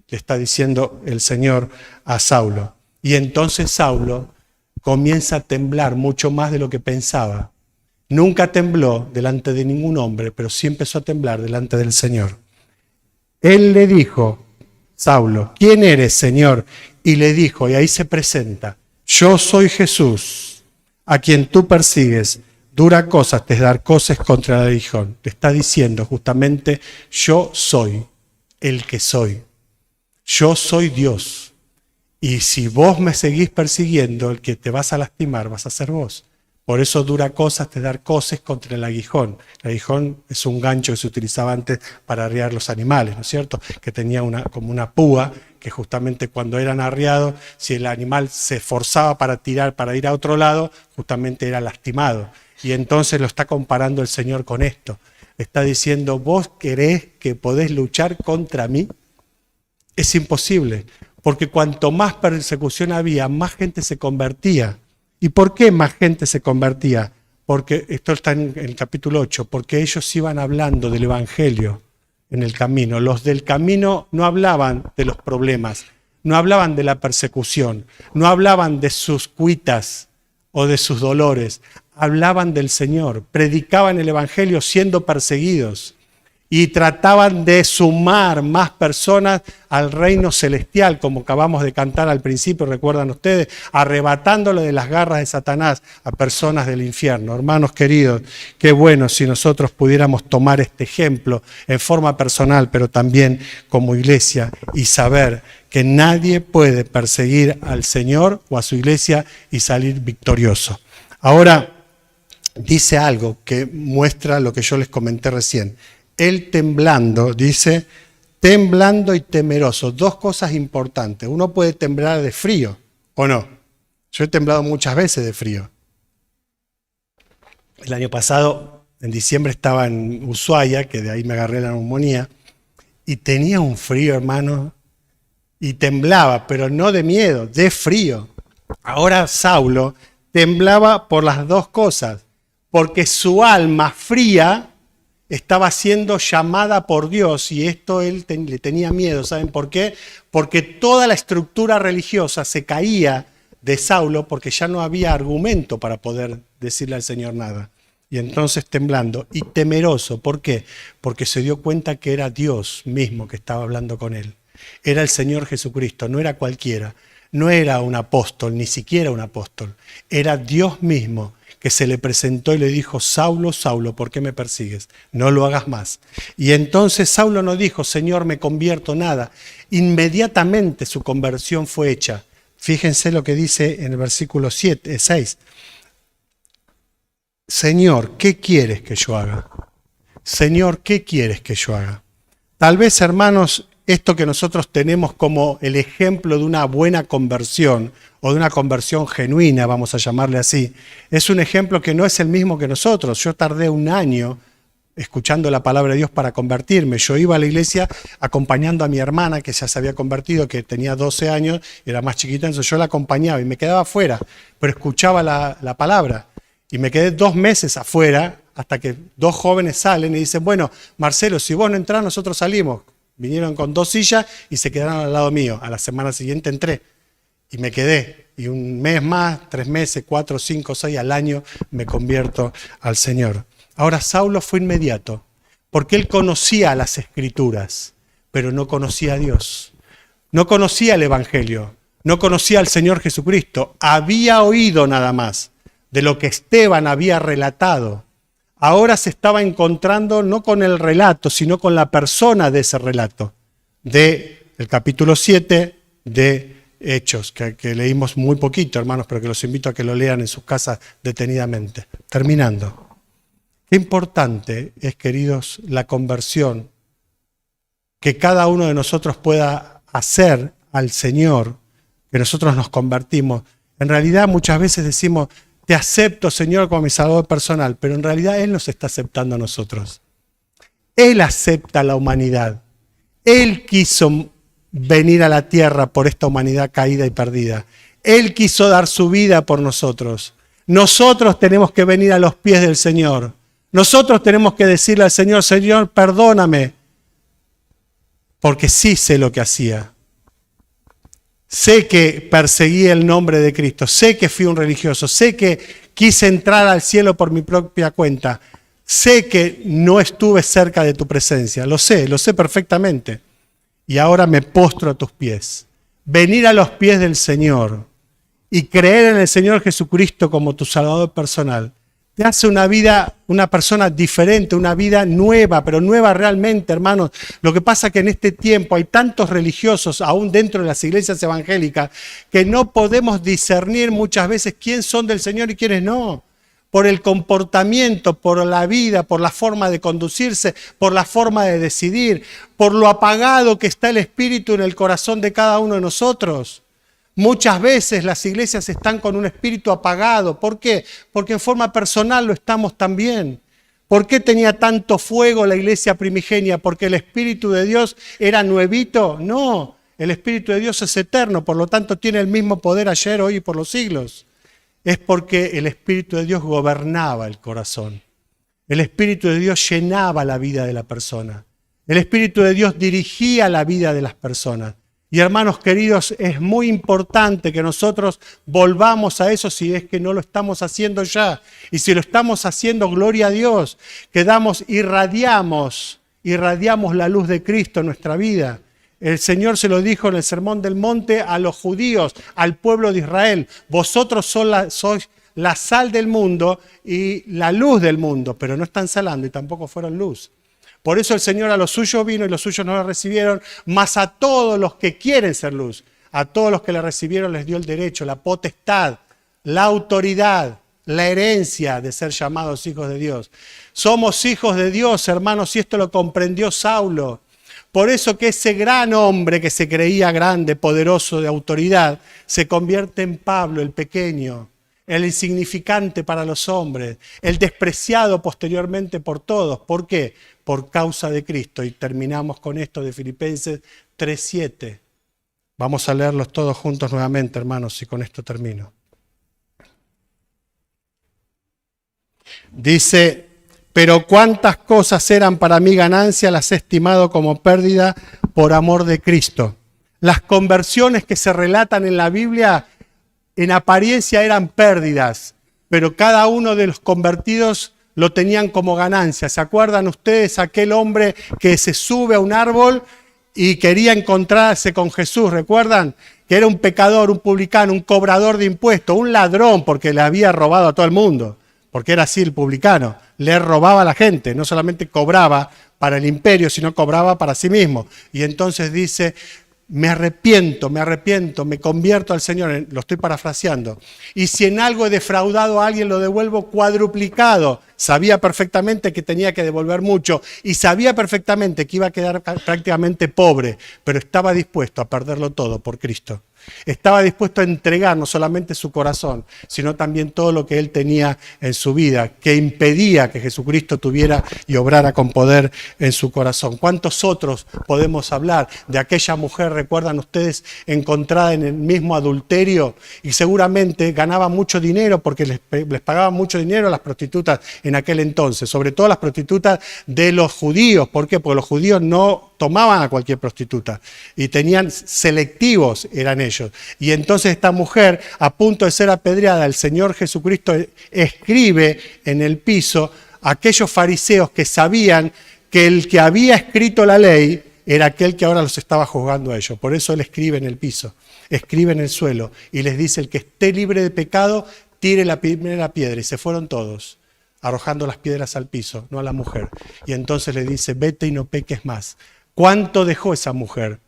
le está diciendo el Señor a Saulo. Y entonces Saulo comienza a temblar mucho más de lo que pensaba. Nunca tembló delante de ningún hombre, pero sí empezó a temblar delante del Señor. Él le dijo, Saulo, ¿quién eres, Señor? Y le dijo, y ahí se presenta, yo soy Jesús, a quien tú persigues. Dura cosas te dar cosas contra el aguijón. Le está diciendo justamente, yo soy el que soy. Yo soy Dios. Y si vos me seguís persiguiendo, el que te vas a lastimar vas a ser vos. Por eso dura cosas te dar cosas contra el aguijón. El aguijón es un gancho que se utilizaba antes para arriar los animales, ¿no es cierto? Que tenía como una púa, que justamente cuando eran arriados, si el animal se esforzaba para tirar, para ir a otro lado, justamente era lastimado. Y entonces lo está comparando el Señor con esto. Está diciendo, ¿vos querés que podés luchar contra mí? Es imposible, porque cuanto más persecución había, más gente se convertía. ¿Y por qué más gente se convertía? Porque esto está en el capítulo 8, porque ellos iban hablando del Evangelio en el camino. Los del camino no hablaban de los problemas, no hablaban de la persecución, no hablaban de sus cuitas o de sus dolores. Hablaban del Señor, predicaban el Evangelio siendo perseguidos y trataban de sumar más personas al reino celestial, como acabamos de cantar al principio, recuerdan ustedes, arrebatándole de las garras de Satanás a personas del infierno. Hermanos queridos, qué bueno si nosotros pudiéramos tomar este ejemplo en forma personal, pero también como iglesia, y saber que nadie puede perseguir al Señor o a su iglesia y salir victorioso. Ahora, dice algo que muestra lo que yo les comenté recién. Él temblando, dice, temblando y temeroso. Dos cosas importantes. Uno puede temblar de frío, ¿o no? Yo he temblado muchas veces de frío. El año pasado, en diciembre, estaba en Ushuaia, que de ahí me agarré la neumonía, y tenía un frío, hermano, y temblaba, pero no de miedo, de frío. Ahora Saulo temblaba por las dos cosas. Porque su alma fría estaba siendo llamada por Dios y esto él le tenía miedo. ¿Saben por qué? Porque toda la estructura religiosa se caía de Saulo porque ya no había argumento para poder decirle al Señor nada. Y entonces temblando y temeroso. ¿Por qué? Porque se dio cuenta que era Dios mismo que estaba hablando con él. Era el Señor Jesucristo, no era cualquiera. No era un apóstol, ni siquiera un apóstol. Era Dios mismo que se le presentó y le dijo, Saulo, Saulo, ¿por qué me persigues? No lo hagas más. Y entonces Saulo no dijo, Señor, me convierto, nada. Inmediatamente su conversión fue hecha. Fíjense lo que dice en el versículo 6. Señor, ¿qué quieres que yo haga? Señor, ¿qué quieres que yo haga? Tal vez, hermanos, esto que nosotros tenemos como el ejemplo de una buena conversión o de una conversión genuina, vamos a llamarle así, es un ejemplo que no es el mismo que nosotros. Yo tardé un año escuchando la palabra de Dios para convertirme. Yo iba a la iglesia acompañando a mi hermana que ya se había convertido, que tenía 12 años, era más chiquita, entonces yo la acompañaba y me quedaba afuera, pero escuchaba la palabra. Y me quedé 2 meses afuera hasta que 2 jóvenes salen y dicen, bueno, Marcelo, si vos no entrás, nosotros salimos. Vinieron con 2 sillas y se quedaron al lado mío. A la semana siguiente entré y me quedé. Y un mes más, 3 meses, 4, 5, 6 al año me convierto al Señor. Ahora Saulo fue inmediato porque él conocía las Escrituras, pero no conocía a Dios. No conocía el Evangelio, no conocía al Señor Jesucristo. Había oído nada más de lo que Esteban había relatado. Ahora se estaba encontrando no con el relato, sino con la persona de ese relato, del capítulo 7 de Hechos, que leímos muy poquito, hermanos, pero que los invito a que lo lean en sus casas detenidamente. Terminando. Qué importante es, queridos, la conversión que cada uno de nosotros pueda hacer al Señor, que nosotros nos convertimos. En realidad muchas veces decimos, te acepto, Señor, como mi Salvador personal, pero en realidad Él nos está aceptando a nosotros. Él acepta a la humanidad. Él quiso venir a la tierra por esta humanidad caída y perdida. Él quiso dar su vida por nosotros. Nosotros tenemos que venir a los pies del Señor. Nosotros tenemos que decirle al Señor, Señor, perdóname, porque sí sé lo que hacía. Sé que perseguí el nombre de Cristo, sé que fui un religioso, sé que quise entrar al cielo por mi propia cuenta, sé que no estuve cerca de tu presencia, lo sé perfectamente. Y ahora me postro a tus pies. Venir a los pies del Señor y creer en el Señor Jesucristo como tu Salvador personal te hace una persona diferente, una vida nueva, pero nueva realmente, hermanos. Lo que pasa es que en este tiempo hay tantos religiosos, aún dentro de las iglesias evangélicas, que no podemos discernir muchas veces quién son del Señor y quiénes no. Por el comportamiento, por la vida, por la forma de conducirse, por la forma de decidir, por lo apagado que está el espíritu en el corazón de cada uno de nosotros. Muchas veces las iglesias están con un espíritu apagado. ¿Por qué? Porque en forma personal lo estamos también. ¿Por qué tenía tanto fuego la iglesia primigenia? ¿Porque el Espíritu de Dios era nuevito? No, el Espíritu de Dios es eterno, por lo tanto tiene el mismo poder ayer, hoy y por los siglos. Es porque el Espíritu de Dios gobernaba el corazón. El Espíritu de Dios llenaba la vida de la persona. El Espíritu de Dios dirigía la vida de las personas. Y hermanos queridos, es muy importante que nosotros volvamos a eso si es que no lo estamos haciendo ya. Y si lo estamos haciendo, gloria a Dios, que irradiamos la luz de Cristo en nuestra vida. El Señor se lo dijo en el Sermón del Monte a los judíos, al pueblo de Israel. Vosotros sois la sal del mundo y la luz del mundo, pero no están salando y tampoco fueron luz. Por eso el Señor a los suyos vino y los suyos no lo recibieron, mas a todos los que quieren ser luz, a todos los que le recibieron les dio el derecho, la potestad, la autoridad, la herencia de ser llamados hijos de Dios. Somos hijos de Dios, hermanos, y esto lo comprendió Saulo. Por eso que ese gran hombre que se creía grande, poderoso, de autoridad, se convierte en Pablo, el pequeño, el insignificante para los hombres, el despreciado posteriormente por todos. ¿Por qué? Por causa de Cristo. Y terminamos con esto de Filipenses 3:7. Vamos a leerlos todos juntos nuevamente, hermanos, y con esto termino. Dice: pero cuántas cosas eran para mí ganancia, las he estimado como pérdida por amor de Cristo. Las conversiones que se relatan en la Biblia en apariencia eran pérdidas, pero cada uno de los convertidos lo tenían como ganancia. ¿Se acuerdan ustedes aquel hombre que se sube a un árbol y quería encontrarse con Jesús? ¿Recuerdan? Que era un pecador, un publicano, un cobrador de impuestos, un ladrón porque le había robado a todo el mundo, porque era así el publicano. Le robaba a la gente, no solamente cobraba para el imperio, sino cobraba para sí mismo. Y entonces dice: me arrepiento, me convierto al Señor, lo estoy parafraseando. Y si en algo he defraudado a alguien, lo devuelvo cuadruplicado. Sabía perfectamente que tenía que devolver mucho y sabía perfectamente que iba a quedar prácticamente pobre, pero estaba dispuesto a perderlo todo por Cristo. Estaba dispuesto a entregar no solamente su corazón, sino también todo lo que él tenía en su vida, que impedía que Jesucristo tuviera y obrara con poder en su corazón. ¿Cuántos otros podemos hablar de aquella mujer, recuerdan ustedes, encontrada en el mismo adulterio y seguramente ganaba mucho dinero porque les pagaban mucho dinero a las prostitutas en aquel entonces, sobre todo las prostitutas de los judíos? ¿Por qué? Porque los judíos no tomaban a cualquier prostituta y tenían selectivos, eran ellos. Y entonces esta mujer, a punto de ser apedreada, el Señor Jesucristo escribe en el piso a aquellos fariseos que sabían que el que había escrito la ley era aquel que ahora los estaba juzgando a ellos. Por eso él escribe en el piso, escribe en el suelo y les dice: el que esté libre de pecado, tire la primera piedra. Y se fueron todos, arrojando las piedras al piso, no a la mujer. Y entonces le dice: vete y no peques más. ¿Cuánto dejó esa mujer?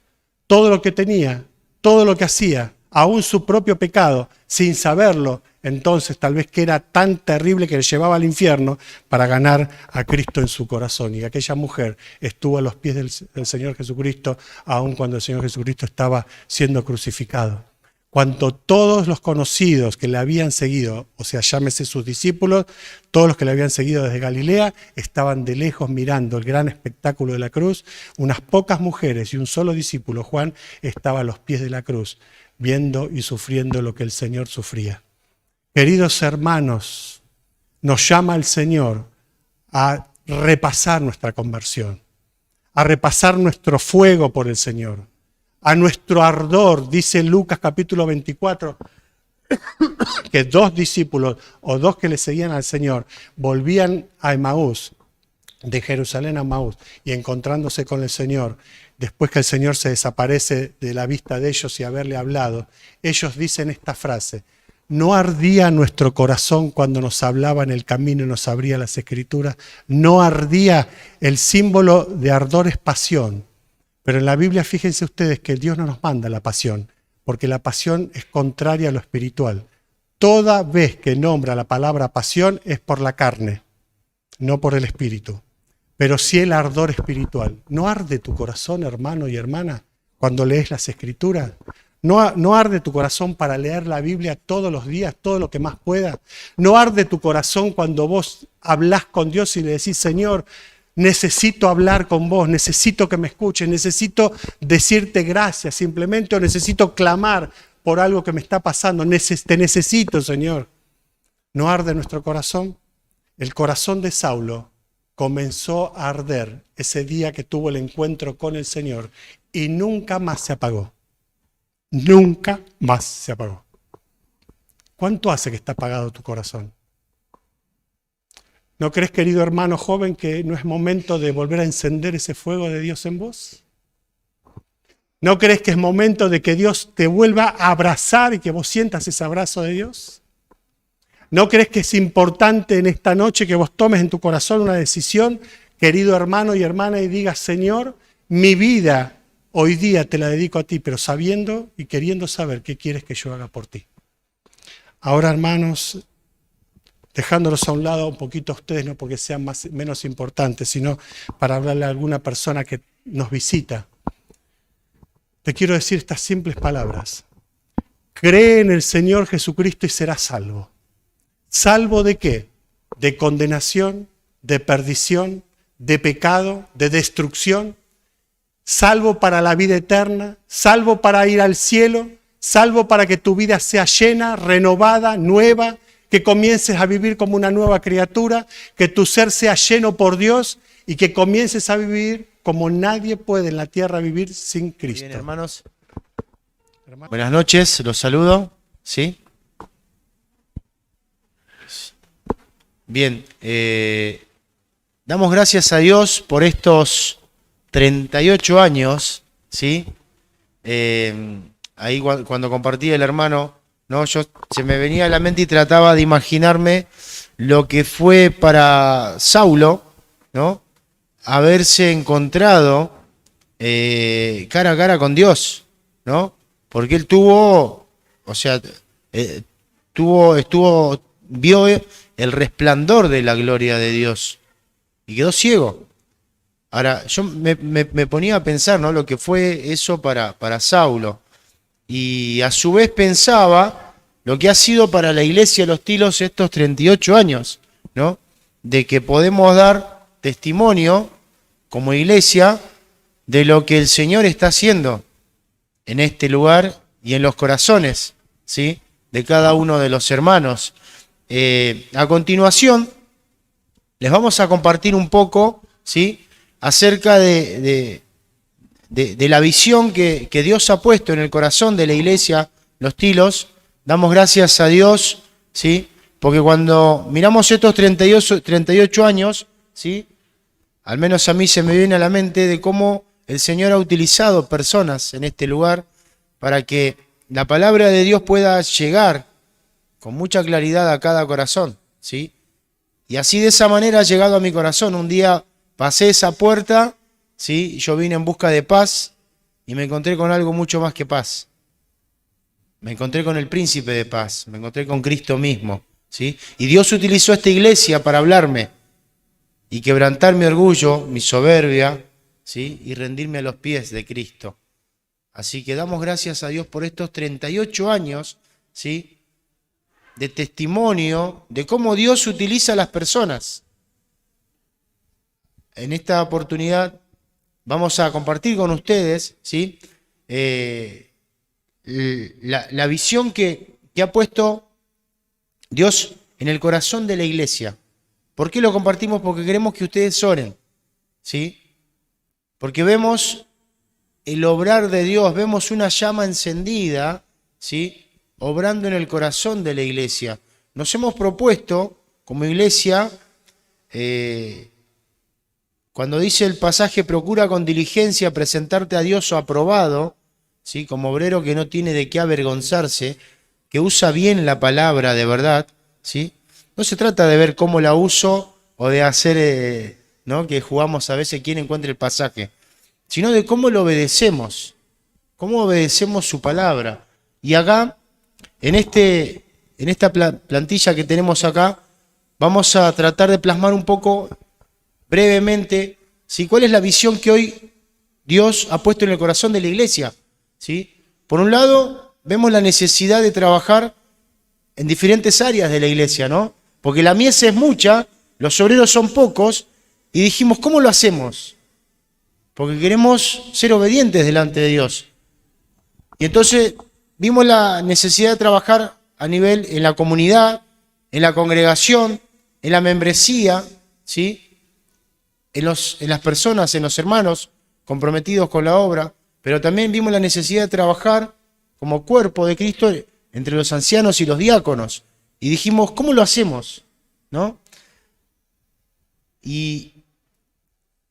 Todo lo que tenía, todo lo que hacía, aún su propio pecado, sin saberlo, entonces tal vez que era tan terrible que le llevaba al infierno para ganar a Cristo en su corazón. Y aquella mujer estuvo a los pies del Señor Jesucristo, aun cuando el Señor Jesucristo estaba siendo crucificado. Cuanto todos los conocidos que le habían seguido, o sea, llámese sus discípulos, todos los que le habían seguido desde Galilea, estaban de lejos mirando el gran espectáculo de la cruz. Unas pocas mujeres y un solo discípulo, Juan, estaba a los pies de la cruz, viendo y sufriendo lo que el Señor sufría. Queridos hermanos, nos llama el Señor a repasar nuestra conversión, a repasar nuestro fuego por el Señor, a nuestro ardor. Dice Lucas capítulo 24, que 2 discípulos o 2 que le seguían al Señor volvían a Emaús, de Jerusalén a Emaús, y encontrándose con el Señor, después que el Señor se desaparece de la vista de ellos y haberle hablado, ellos dicen esta frase: ¿no ardía nuestro corazón cuando nos hablaba en el camino y nos abría las Escrituras? ¿No ardía? El símbolo de ardor es pasión. Pero en la Biblia, fíjense ustedes que Dios no nos manda la pasión, porque la pasión es contraria a lo espiritual. Toda vez que nombra la palabra pasión es por la carne, no por el espíritu. Pero sí el ardor espiritual. ¿No arde tu corazón, hermano y hermana, cuando lees las Escrituras? ¿No arde tu corazón para leer la Biblia todos los días, todo lo que más pueda? ¿No arde tu corazón cuando vos hablás con Dios y le decís: Señor, necesito hablar con vos, necesito que me escuches, necesito decirte gracias simplemente, o necesito clamar por algo que me está pasando? Te necesito, Señor. ¿No arde nuestro corazón? El corazón de Saulo comenzó a arder ese día que tuvo el encuentro con el Señor y nunca más se apagó. Nunca más se apagó. ¿Cuánto hace que está apagado tu corazón? ¿No crees, querido hermano joven, que no es momento de volver a encender ese fuego de Dios en vos? ¿No crees que es momento de que Dios te vuelva a abrazar y que vos sientas ese abrazo de Dios? ¿No crees que es importante en esta noche que vos tomes en tu corazón una decisión, querido hermano y hermana, y digas: Señor, mi vida hoy día te la dedico a ti, pero sabiendo y queriendo saber qué quieres que yo haga por ti? Ahora, hermanos, dejándolos a un lado un poquito a ustedes, no porque sean menos importantes, sino para hablarle a alguna persona que nos visita, te quiero decir estas simples palabras: cree en el Señor Jesucristo y serás salvo. ¿Salvo de qué? De condenación, de perdición, de pecado, de destrucción. Salvo para la vida eterna, salvo para ir al cielo, salvo para que tu vida sea llena, renovada, nueva, que comiences a vivir como una nueva criatura, que tu ser sea lleno por Dios y que comiences a vivir como nadie puede en la tierra vivir sin Cristo. Bien, hermanos. Buenas noches, los saludo. ¿Sí? Bien, damos gracias a Dios por estos 38 años, ¿sí? Ahí cuando compartía el hermano, ¿no? Se me venía a la mente y trataba de imaginarme lo que fue para Saulo, ¿no? Haberse encontrado cara a cara con Dios, ¿no? Porque él vio el resplandor de la gloria de Dios y quedó ciego. Ahora, yo me ponía a pensar, ¿no?, lo que fue eso para Saulo. Y a su vez pensaba lo que ha sido para la iglesia de Los Tilos estos 38 años, ¿no? De que podemos dar testimonio como iglesia de lo que el Señor está haciendo en este lugar y en los corazones, ¿sí?, de cada uno de los hermanos. A continuación, les vamos a compartir un poco, ¿sí?, acerca de la visión que Dios ha puesto en el corazón de la iglesia Los Tilos. Damos gracias a Dios, ¿sí?, porque cuando miramos estos 38 años, ¿sí?, al menos a mí se me viene a la mente de cómo el Señor ha utilizado personas en este lugar para que la palabra de Dios pueda llegar con mucha claridad a cada corazón, ¿sí? Y así de esa manera ha llegado a mi corazón. Un día pasé esa puerta, ¿sí?, yo vine en busca de paz y me encontré con algo mucho más que paz. Me encontré con el príncipe de paz, me encontré con Cristo mismo, ¿sí? Y Dios utilizó esta iglesia para hablarme y quebrantar mi orgullo, mi soberbia, ¿sí?, y rendirme a los pies de Cristo. Así que damos gracias a Dios por estos 38 años, ¿sí?, de testimonio de cómo Dios utiliza a las personas. En esta oportunidad vamos a compartir con ustedes, ¿sí?, la visión que ha puesto Dios en el corazón de la iglesia. ¿Por qué lo compartimos? Porque queremos que ustedes oren, ¿sí? Porque vemos el obrar de Dios, vemos una llama encendida, ¿sí? Obrando en el corazón de la iglesia. Nos hemos propuesto, como iglesia, cuando dice el pasaje, procura con diligencia presentarte a Dios aprobado, ¿sí? Como obrero que no tiene de qué avergonzarse, que usa bien la palabra de verdad, ¿sí? No se trata de ver cómo la uso o de hacer, ¿no? Que jugamos a veces quién encuentra el pasaje, sino de cómo lo obedecemos, cómo obedecemos su palabra. Y acá, en esta plantilla que tenemos acá, vamos a tratar de plasmar un poco brevemente, ¿sí? ¿Cuál es la visión que hoy Dios ha puesto en el corazón de la iglesia? ¿Sí? Por un lado, vemos la necesidad de trabajar en diferentes áreas de la iglesia, ¿no? Porque la mies es mucha, los obreros son pocos, y dijimos, ¿cómo lo hacemos? Porque queremos ser obedientes delante de Dios. Y entonces vimos la necesidad de trabajar a nivel en la comunidad, en la congregación, en la membresía, ¿sí? En las personas, en los hermanos comprometidos con la obra, pero también vimos la necesidad de trabajar como cuerpo de Cristo entre los ancianos y los diáconos. Y dijimos, ¿cómo lo hacemos? ¿No? Y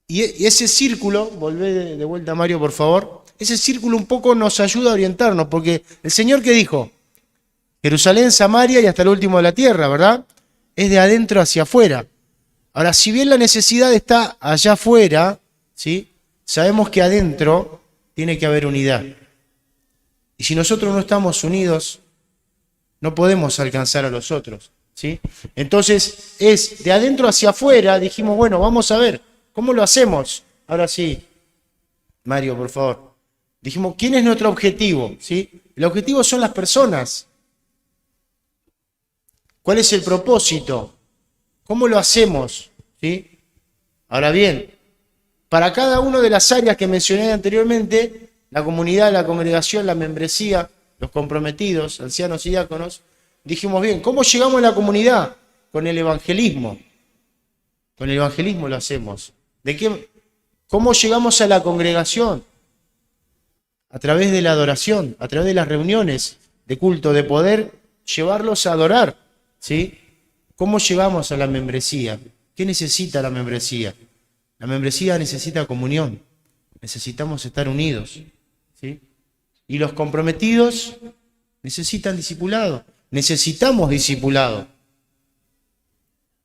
ese círculo, volvé de vuelta Mario por favor, ese círculo un poco nos ayuda a orientarnos, porque el Señor ¿qué dijo? Jerusalén, Samaria y hasta el último de la tierra, ¿verdad? Es de adentro hacia afuera. Ahora, si bien la necesidad está allá afuera, ¿sí? Sabemos que adentro tiene que haber unidad. Y si nosotros no estamos unidos, no podemos alcanzar a los otros, ¿sí? Entonces, es de adentro hacia afuera, dijimos, bueno, vamos a ver, ¿cómo lo hacemos? Ahora sí, Mario, por favor. Dijimos, ¿quién es nuestro objetivo? ¿Sí? El objetivo son las personas. ¿Cuál es el propósito? ¿Cómo lo hacemos? ¿Sí? Ahora bien, para cada una de las áreas que mencioné anteriormente, la comunidad, la congregación, la membresía, los comprometidos, ancianos y diáconos, dijimos bien, ¿cómo llegamos a la comunidad? Con el evangelismo. Con el evangelismo lo hacemos. ¿Cómo llegamos a la congregación? A través de la adoración, a través de las reuniones de culto, de poder llevarlos a adorar, ¿sí? ¿Cómo llegamos a la membresía? ¿Qué necesita la membresía? La membresía necesita comunión. Necesitamos estar unidos, ¿sí? Y los comprometidos necesitan discipulado. Necesitamos discipulado.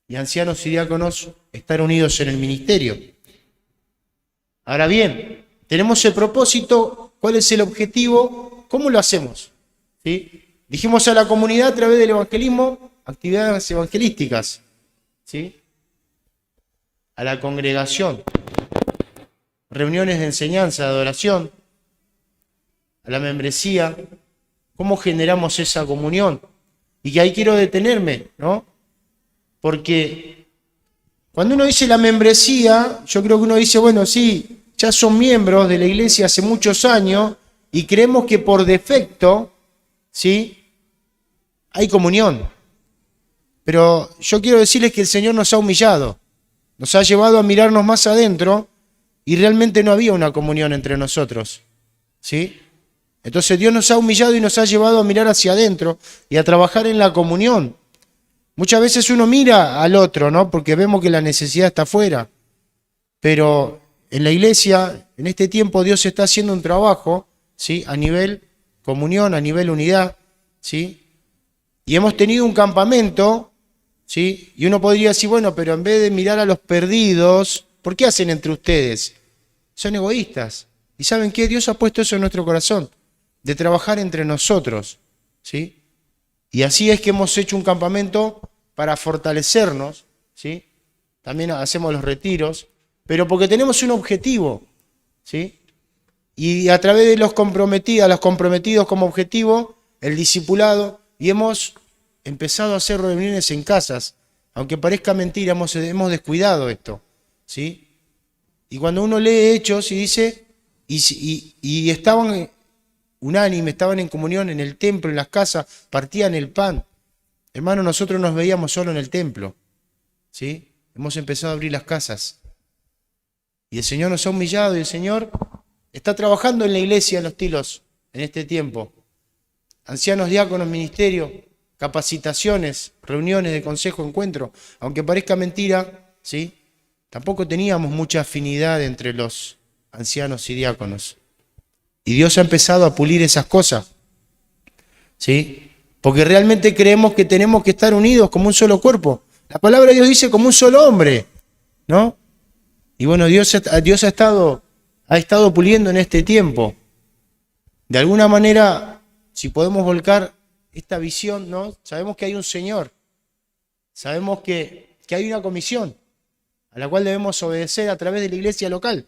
Y ancianos y diáconos estar unidos en el ministerio. Ahora bien, tenemos el propósito. ¿Cuál es el objetivo? ¿Cómo lo hacemos? ¿Sí? Dijimos a la comunidad a través del evangelismo, actividades evangelísticas. ¿Sí? A la congregación, reuniones de enseñanza, de adoración. A la membresía, ¿cómo generamos esa comunión? Y que ahí quiero detenerme, ¿no? Porque cuando uno dice la membresía, yo creo que uno dice, bueno, sí, ya son miembros de la iglesia hace muchos años y creemos que por defecto, ¿sí? Hay comunión. Pero yo quiero decirles que el Señor nos ha humillado, nos ha llevado a mirarnos más adentro y realmente no había una comunión entre nosotros, ¿sí? Entonces Dios nos ha humillado y nos ha llevado a mirar hacia adentro y a trabajar en la comunión. Muchas veces uno mira al otro, ¿no? Porque vemos que la necesidad está afuera. Pero en la iglesia, en este tiempo, Dios está haciendo un trabajo, ¿sí? A nivel comunión, a nivel unidad, ¿sí? Y hemos tenido un campamento, ¿sí? Y uno podría decir, bueno, pero en vez de mirar a los perdidos, ¿por qué hacen entre ustedes? Son egoístas. ¿Y saben qué? Dios ha puesto eso en nuestro corazón, de trabajar entre nosotros, ¿sí? Y así es que hemos hecho un campamento para fortalecernos, ¿sí? También hacemos los retiros, pero porque tenemos un objetivo, ¿sí? Y a través de los comprometidos como objetivo, el discipulado, y hemos empezado a hacer reuniones en casas. Aunque parezca mentira, hemos descuidado esto, ¿sí? Y cuando uno lee Hechos y dice, y estaban unánime, estaban en comunión en el templo, en las casas, partían el pan. Hermano, nosotros nos veíamos solo en el templo, ¿sí? hemos empezado a abrir las casas. Y el Señor nos ha humillado y el Señor está trabajando en la iglesia, en los tilos, en este tiempo. Ancianos, diáconos, ministerio, capacitaciones, reuniones de consejo, encuentro. Aunque parezca mentira, ¿sí? Tampoco teníamos mucha afinidad entre los ancianos y diáconos. Y Dios ha empezado a pulir esas cosas, ¿sí? Porque realmente creemos que tenemos que estar unidos como un solo cuerpo. La palabra de Dios dice como un solo hombre, ¿no? Y bueno, Dios ha estado puliendo en este tiempo. De alguna manera, si podemos volcar esta visión, ¿no? Sabemos que hay un Señor. Sabemos que hay una comisión a la cual debemos obedecer a través de la iglesia local.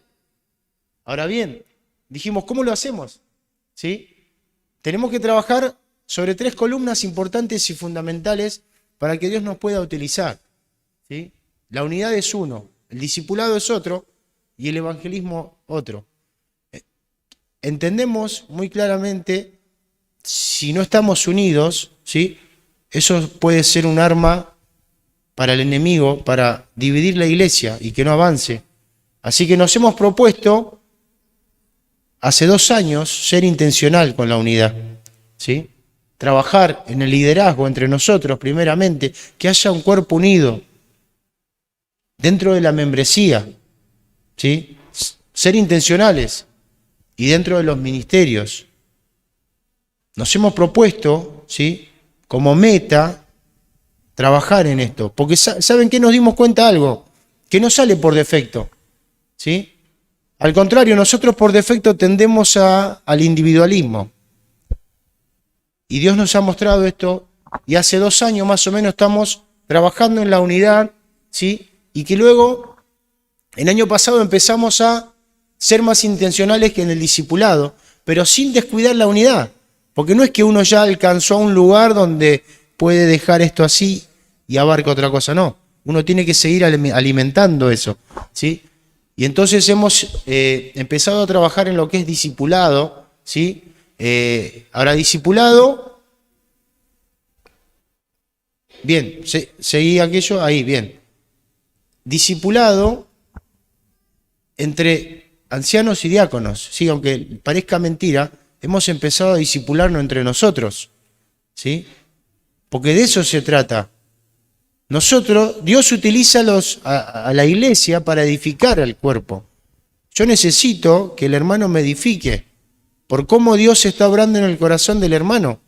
Ahora bien, dijimos, ¿cómo lo hacemos? ¿Sí? Tenemos que trabajar sobre 3 columnas importantes y fundamentales para que Dios nos pueda utilizar, ¿sí? La unidad es uno, el discipulado es otro y el evangelismo otro. Entendemos muy claramente, si no estamos unidos, ¿sí? Eso puede ser un arma para el enemigo, para dividir la iglesia y que no avance. Así que nos hemos propuesto, hace 2 años, ser intencional con la unidad, ¿sí? Trabajar en el liderazgo entre nosotros, primeramente, que haya un cuerpo unido dentro de la membresía, ¿sí? Ser intencionales y dentro de los ministerios. Nos hemos propuesto, ¿sí? Como meta, trabajar en esto. Porque ¿saben qué? Nos dimos cuenta algo, que no sale por defecto, ¿sí? Al contrario, nosotros por defecto tendemos al individualismo. Y Dios nos ha mostrado esto, y hace 2 años más o menos estamos trabajando en la unidad, ¿sí? Y que luego, el año pasado empezamos a ser más intencionales que en el discipulado, pero sin descuidar la unidad. Porque no es que uno ya alcanzó a un lugar donde puede dejar esto así y abarca otra cosa, no. Uno tiene que seguir alimentando eso, ¿sí? Y entonces hemos empezado a trabajar en lo que es discipulado, ¿sí? Ahora, discipulado, bien, seguí aquello, ahí, bien. Discipulado entre ancianos y diáconos, ¿sí? Aunque parezca mentira, hemos empezado a discipularnos entre nosotros, ¿sí? Porque de eso se trata. Nosotros, Dios utiliza a la iglesia para edificar al cuerpo. Yo necesito que el hermano me edifique por cómo Dios está obrando en el corazón del hermano.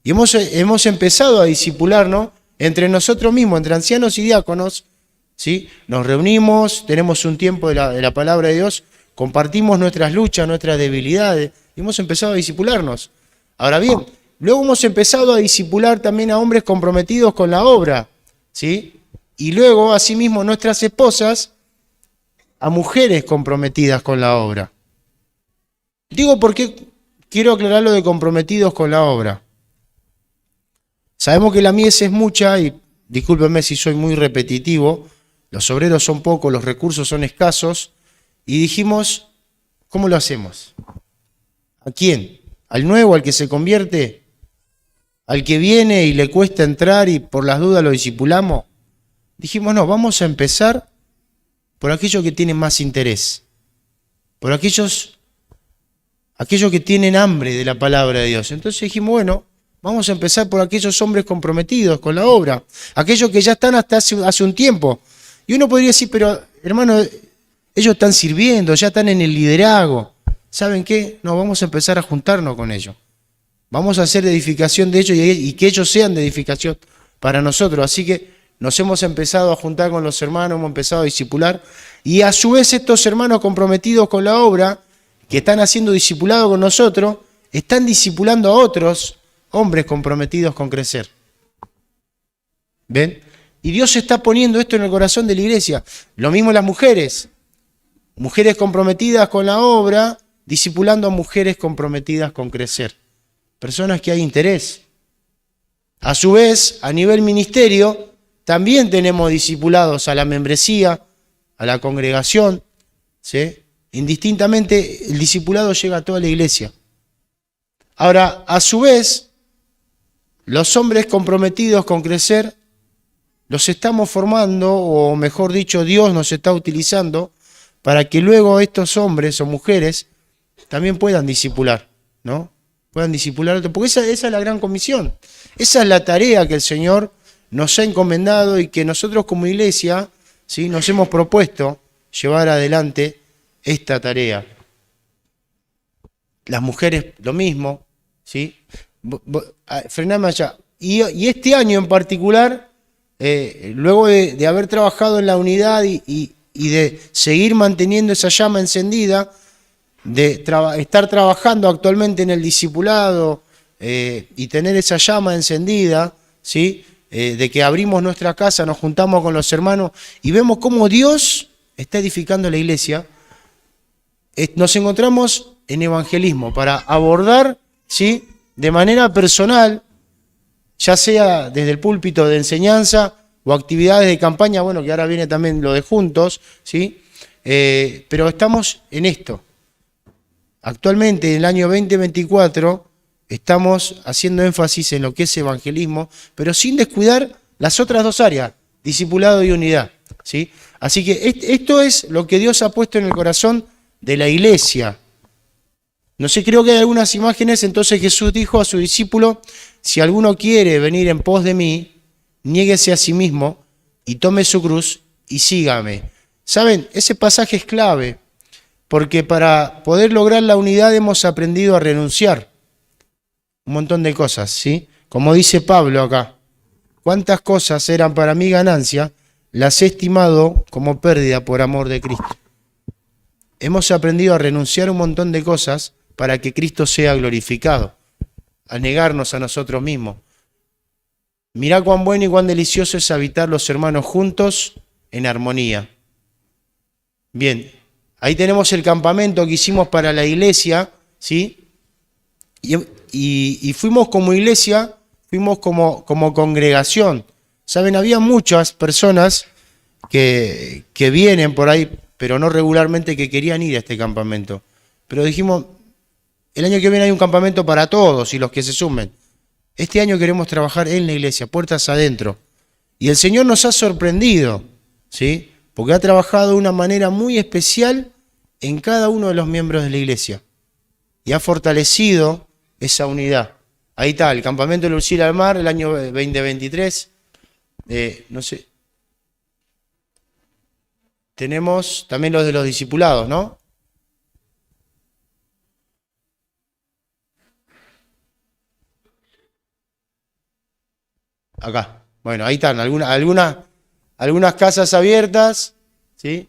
Y hemos empezado a discipularnos entre nosotros mismos, entre ancianos y diáconos, ¿sí? Nos reunimos, tenemos un tiempo de la palabra de Dios, compartimos nuestras luchas, nuestras debilidades, y hemos empezado a discipularnos. Ahora bien, luego hemos empezado a discipular también a hombres comprometidos con la obra, ¿sí? Y luego, asimismo, nuestras esposas a mujeres comprometidas con la obra. Digo porque quiero aclarar lo de comprometidos con la obra. Sabemos que la mies es mucha y, discúlpenme si soy muy repetitivo, los obreros son pocos, los recursos son escasos, y dijimos, ¿cómo lo hacemos? ¿A quién? ¿Al nuevo, al que se convierte? ¿Al que viene y le cuesta entrar y por las dudas lo discipulamos? Dijimos, no, vamos a empezar por aquellos que tienen más interés, por aquellos que tienen hambre de la palabra de Dios. Entonces dijimos, bueno, vamos a empezar por aquellos hombres comprometidos con la obra, aquellos que ya están hasta hace un tiempo. Y uno podría decir, pero hermano, ellos están sirviendo, ya están en el liderazgo. ¿Saben qué? No, vamos a empezar a juntarnos con ellos. Vamos a hacer de edificación de ellos y que ellos sean de edificación para nosotros. Así que nos hemos empezado a juntar con los hermanos, hemos empezado a discipular. Y a su vez estos hermanos comprometidos con la obra, que están haciendo discipulado con nosotros, están discipulando a otros hombres comprometidos con crecer. ¿Ven? Y Dios está poniendo esto en el corazón de la iglesia. Lo mismo las mujeres. Mujeres comprometidas con la obra, discipulando a mujeres comprometidas con crecer. Personas que hay interés. A su vez, a nivel ministerio, también tenemos discipulados a la membresía, a la congregación, ¿sí? Indistintamente, el discipulado llega a toda la iglesia. Ahora, a su vez, los hombres comprometidos con crecer los estamos formando, o mejor dicho, Dios nos está utilizando para que luego estos hombres o mujeres también puedan discipular, ¿no? Puedan discipular a otros, porque esa es la gran comisión. Esa es la tarea que el Señor nos ha encomendado y que nosotros como iglesia, ¿sí?, nos hemos propuesto llevar adelante esta tarea. Las mujeres lo mismo, ¿sí? Frename allá. Y este año en particular, luego de haber trabajado en la unidad y de seguir manteniendo esa llama encendida, de estar trabajando actualmente en el discipulado y tener esa llama encendida, ¿sí?, de que abrimos nuestra casa, nos juntamos con los hermanos y vemos cómo Dios está edificando la iglesia, nos encontramos en evangelismo para abordar, ¿sí?, de manera personal, ya sea desde el púlpito de enseñanza o actividades de campaña, bueno, que ahora viene también lo de juntos, ¿sí? Pero estamos en esto. Actualmente, en el año 2024, estamos haciendo énfasis en lo que es evangelismo, pero sin descuidar las otras dos áreas, discipulado y unidad, ¿sí? Así que esto es lo que Dios ha puesto en el corazón de la iglesia. No sé, creo que hay algunas imágenes. Entonces Jesús dijo a su discípulo: si alguno quiere venir en pos de mí, niéguese a sí mismo y tome su cruz y sígame. ¿Saben? Ese pasaje es clave, porque para poder lograr la unidad hemos aprendido a renunciar un montón de cosas, ¿sí? Como dice Pablo acá: cuántas cosas eran para mí ganancia, las he estimado como pérdida por amor de Cristo. Hemos aprendido a renunciar un montón de cosas para que Cristo sea glorificado, a negarnos a nosotros mismos. Mirá cuán bueno y cuán delicioso es habitar los hermanos juntos en armonía. Bien, ahí tenemos el campamento que hicimos para la iglesia, ¿sí? Y fuimos como iglesia, fuimos como congregación. Saben, había muchas personas que vienen por ahí, pero no regularmente, que querían ir a este campamento. Pero dijimos: el año que viene hay un campamento para todos y los que se sumen. Este año queremos trabajar en la iglesia, puertas adentro. Y el Señor nos ha sorprendido, ¿sí? Porque ha trabajado de una manera muy especial en cada uno de los miembros de la iglesia. Y ha fortalecido esa unidad. Ahí está, el campamento de Lucila al Mar, el año 2023. No sé. Tenemos también los de los discipulados, ¿no? Acá. Bueno, ahí están, algunas casas abiertas, ¿sí?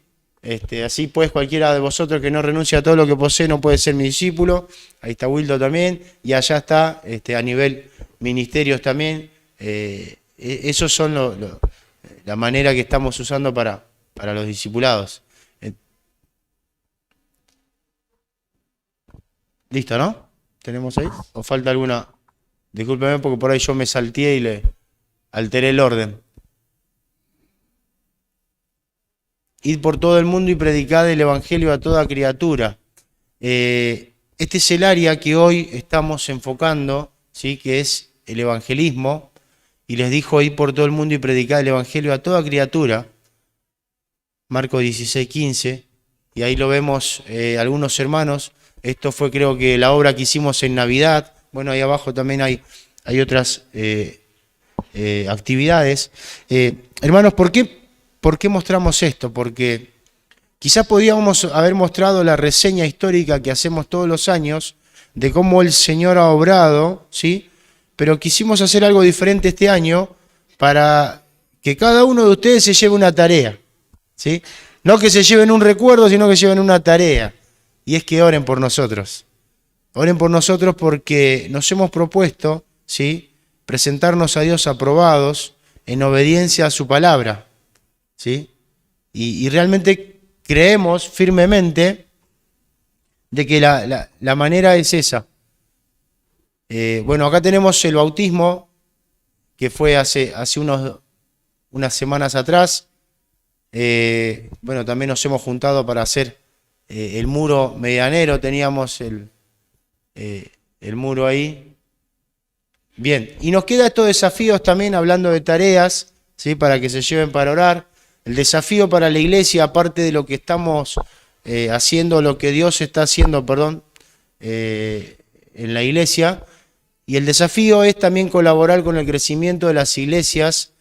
Así pues, cualquiera de vosotros que no renuncie a todo lo que posee no puede ser mi discípulo. Ahí está Wildo también, y allá está, a nivel ministerios también. Esos son la manera que estamos usando para los discipulados. ¿Listo, no? ¿Tenemos ahí? ¿O falta alguna? Discúlpeme porque por ahí yo me salteé y le alteré el orden. Id por todo el mundo y predicad el evangelio a toda criatura. Este es el área que hoy estamos enfocando, ¿sí?, que es el evangelismo. Y les dijo: id por todo el mundo y predicad el evangelio a toda criatura. Marcos 16:15. Y ahí lo vemos, algunos hermanos. Esto fue, creo que, la obra que hicimos en Navidad. Bueno, ahí abajo también hay otras actividades. Hermanos, ¿por qué mostramos esto? Porque quizás podíamos haber mostrado la reseña histórica que hacemos todos los años de cómo el Señor ha obrado, ¿sí? Pero quisimos hacer algo diferente este año para que cada uno de ustedes se lleve una tarea, ¿sí? No que se lleven un recuerdo, sino que lleven una tarea. Y es que oren por nosotros. Oren por nosotros porque nos hemos propuesto, ¿sí?, presentarnos a Dios aprobados en obediencia a su palabra, ¿sí? Y realmente creemos firmemente de que la manera es esa. Bueno, acá tenemos el bautismo, que fue hace unas semanas atrás. Bueno, también nos hemos juntado para hacer el muro medianero, teníamos el muro ahí. Bien, y nos quedan estos desafíos también, hablando de tareas, ¿sí? Para que se lleven para orar. El desafío para la iglesia, aparte de lo que estamos haciendo, lo que Dios está haciendo, perdón, en la iglesia, y el desafío es también colaborar con el crecimiento de las iglesias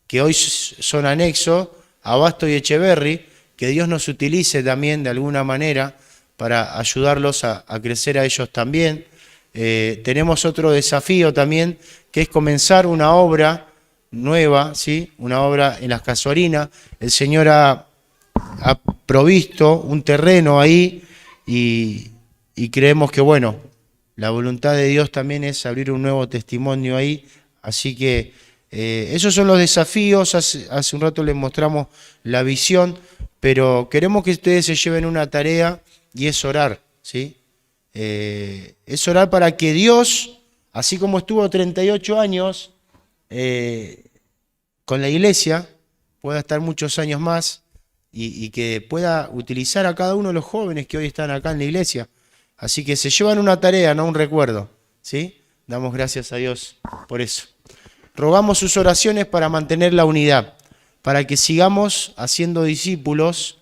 que hoy son anexo, Abasto y Echeverri, que Dios nos utilice también de alguna manera para ayudarlos a crecer a ellos también. Tenemos otro desafío también, que es comenzar una obra nueva, ¿sí? Una obra en las Casuarinas. El Señor ha provisto un terreno ahí y creemos que, bueno, la voluntad de Dios también es abrir un nuevo testimonio ahí. Así que esos son los desafíos. Hace un rato les mostramos la visión, pero queremos que ustedes se lleven una tarea y es orar, ¿sí? Es orar para que Dios, así como estuvo 38 años con la iglesia, pueda estar muchos años más y que pueda utilizar a cada uno de los jóvenes que hoy están acá en la iglesia. Así que se llevan una tarea, no un recuerdo, ¿sí? Damos gracias a Dios por eso. Rogamos sus oraciones para mantener la unidad, para que sigamos haciendo discípulos,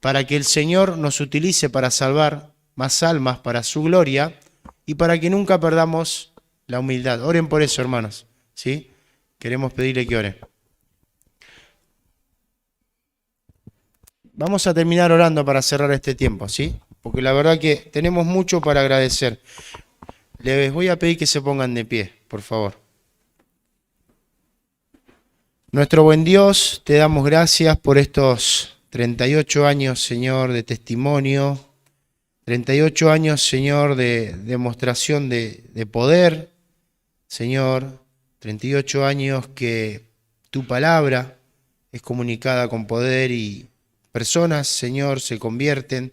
para que el Señor nos utilice para salvar más almas para su gloria y para que nunca perdamos la humildad. Oren por eso, hermanos, ¿sí? Queremos pedirle que oren. Vamos a terminar orando para cerrar este tiempo, ¿sí? Porque la verdad que tenemos mucho para agradecer. Les voy a pedir que se pongan de pie, por favor. Nuestro buen Dios, te damos gracias por estos 38 años, Señor, de testimonio, 38 años, Señor, de demostración de poder, Señor, 38 años que tu palabra es comunicada con poder y personas, Señor, se convierten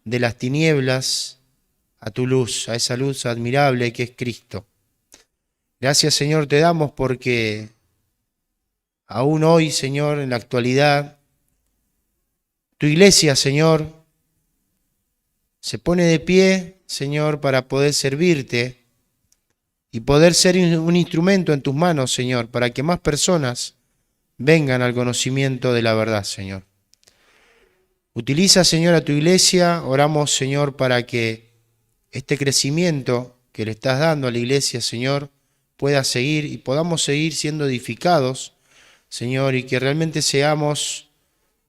de las tinieblas a tu luz, a esa luz admirable que es Cristo. Gracias, Señor, te damos porque aún hoy, Señor, en la actualidad, tu iglesia, Señor, se pone de pie, Señor, para poder servirte y poder ser un instrumento en tus manos, Señor, para que más personas vengan al conocimiento de la verdad, Señor. Utiliza, Señor, a tu iglesia. Oramos, Señor, para que este crecimiento que le estás dando a la iglesia, Señor, pueda seguir y podamos seguir siendo edificados, Señor, y que realmente seamos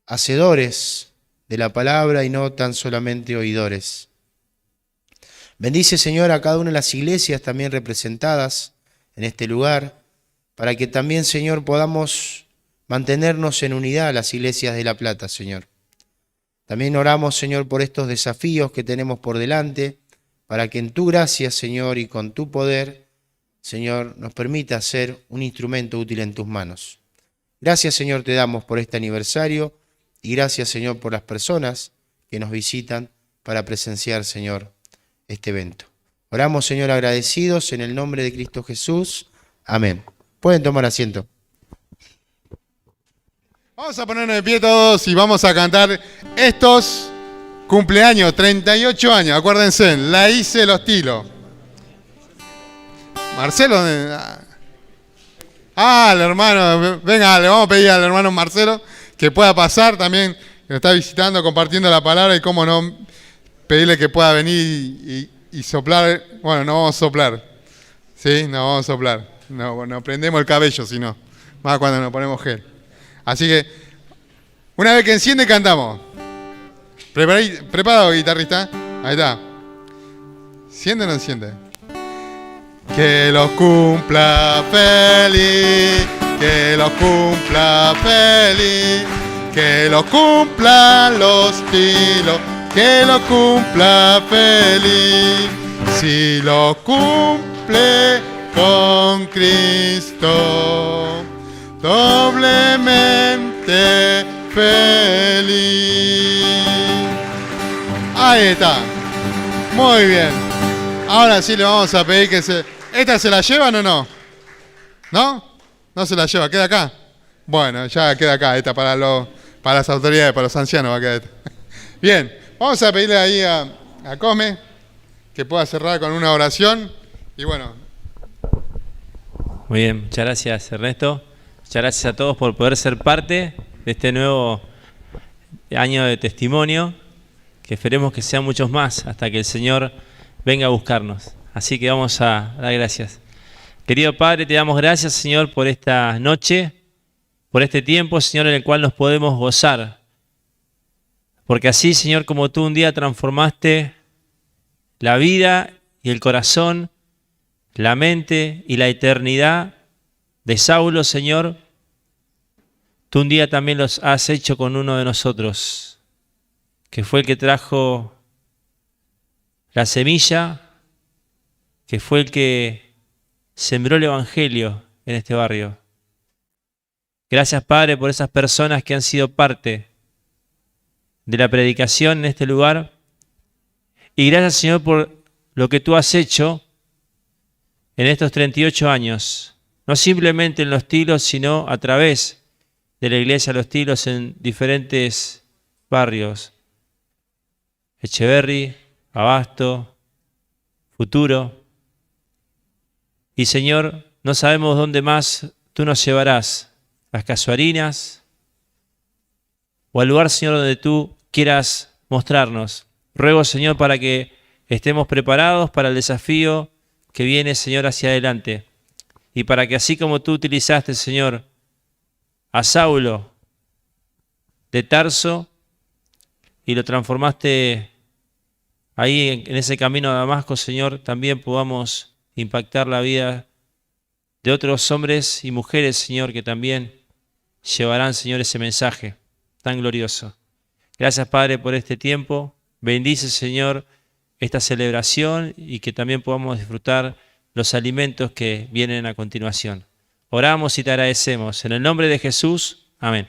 hacedores de la palabra y no tan solamente oidores. Bendice, Señor, a cada una de las iglesias también representadas en este lugar, para que también, Señor, podamos mantenernos en unidad las iglesias de La Plata, Señor. También oramos, Señor, por estos desafíos que tenemos por delante, para que en tu gracia, Señor, y con tu poder, Señor, nos permita ser un instrumento útil en tus manos. Gracias, Señor, te damos por este aniversario y gracias, Señor, por las personas que nos visitan para presenciar, Señor, este evento. Oramos, Señor, agradecidos en el nombre de Cristo Jesús. Amén. Pueden tomar asiento. Vamos a ponernos de pie todos y vamos a cantar estos cumpleaños, 38 años, acuérdense, la hice los tilos. Marcelo, ¿dónde? El hermano, venga, le vamos a pedir al hermano Marcelo que pueda pasar también, que nos está visitando, compartiendo la palabra y cómo no pedirle que pueda venir y soplar. Bueno, no vamos a soplar, ¿sí? No vamos a soplar, no prendemos el cabello, sino más cuando nos ponemos gel. Así que, una vez que enciende, cantamos. ¿Preparado, guitarrista? Ahí está. ¿Enciende o no enciende? Que los cumpla feliz, que los cumpla feliz, que los cumpla los tilos, que los cumpla feliz. Si lo cumple con Cristo, doblemente feliz. Ahí está. Muy bien. Ahora sí le vamos a pedir que se... ¿Esta se la llevan o no? ¿No? No se la lleva, queda acá. Bueno, ya queda acá. Esta para las autoridades, para los ancianos va a quedar esta. Bien, vamos a pedirle ahí a Cosme que pueda cerrar con una oración. Y bueno. Muy bien, muchas gracias, Ernesto. Muchas gracias a todos por poder ser parte de este nuevo año de testimonio, que esperemos que sean muchos más hasta que el Señor venga a buscarnos. Así que vamos a dar gracias. Querido Padre, te damos gracias, Señor, por esta noche, por este tiempo, Señor, en el cual nos podemos gozar. Porque así, Señor, como tú un día transformaste la vida y el corazón, la mente y la eternidad de Saulo, Señor, tú un día también los has hecho con uno de nosotros, que fue el que trajo la semilla, que fue el que sembró el Evangelio en este barrio. Gracias, Padre, por esas personas que han sido parte de la predicación en este lugar. Y gracias, Señor, por lo que tú has hecho en estos 38 años. No simplemente en Los Tilos, sino a través de la iglesia Los Tilos en diferentes barrios. Echeverri, Abasto, Futuro. Y Señor, no sabemos dónde más tú nos llevarás. Las Casuarinas o al lugar, Señor, donde tú quieras mostrarnos. Ruego, Señor, para que estemos preparados para el desafío que viene, Señor, hacia adelante. Y para que así como tú utilizaste, Señor, a Saulo de Tarso y lo transformaste ahí en ese camino a Damasco, Señor, también podamos impactar la vida de otros hombres y mujeres, Señor, que también llevarán, Señor, ese mensaje tan glorioso. Gracias, Padre, por este tiempo. Bendice, Señor, esta celebración y que también podamos disfrutar los alimentos que vienen a continuación. Oramos y te agradecemos. En el nombre de Jesús, amén.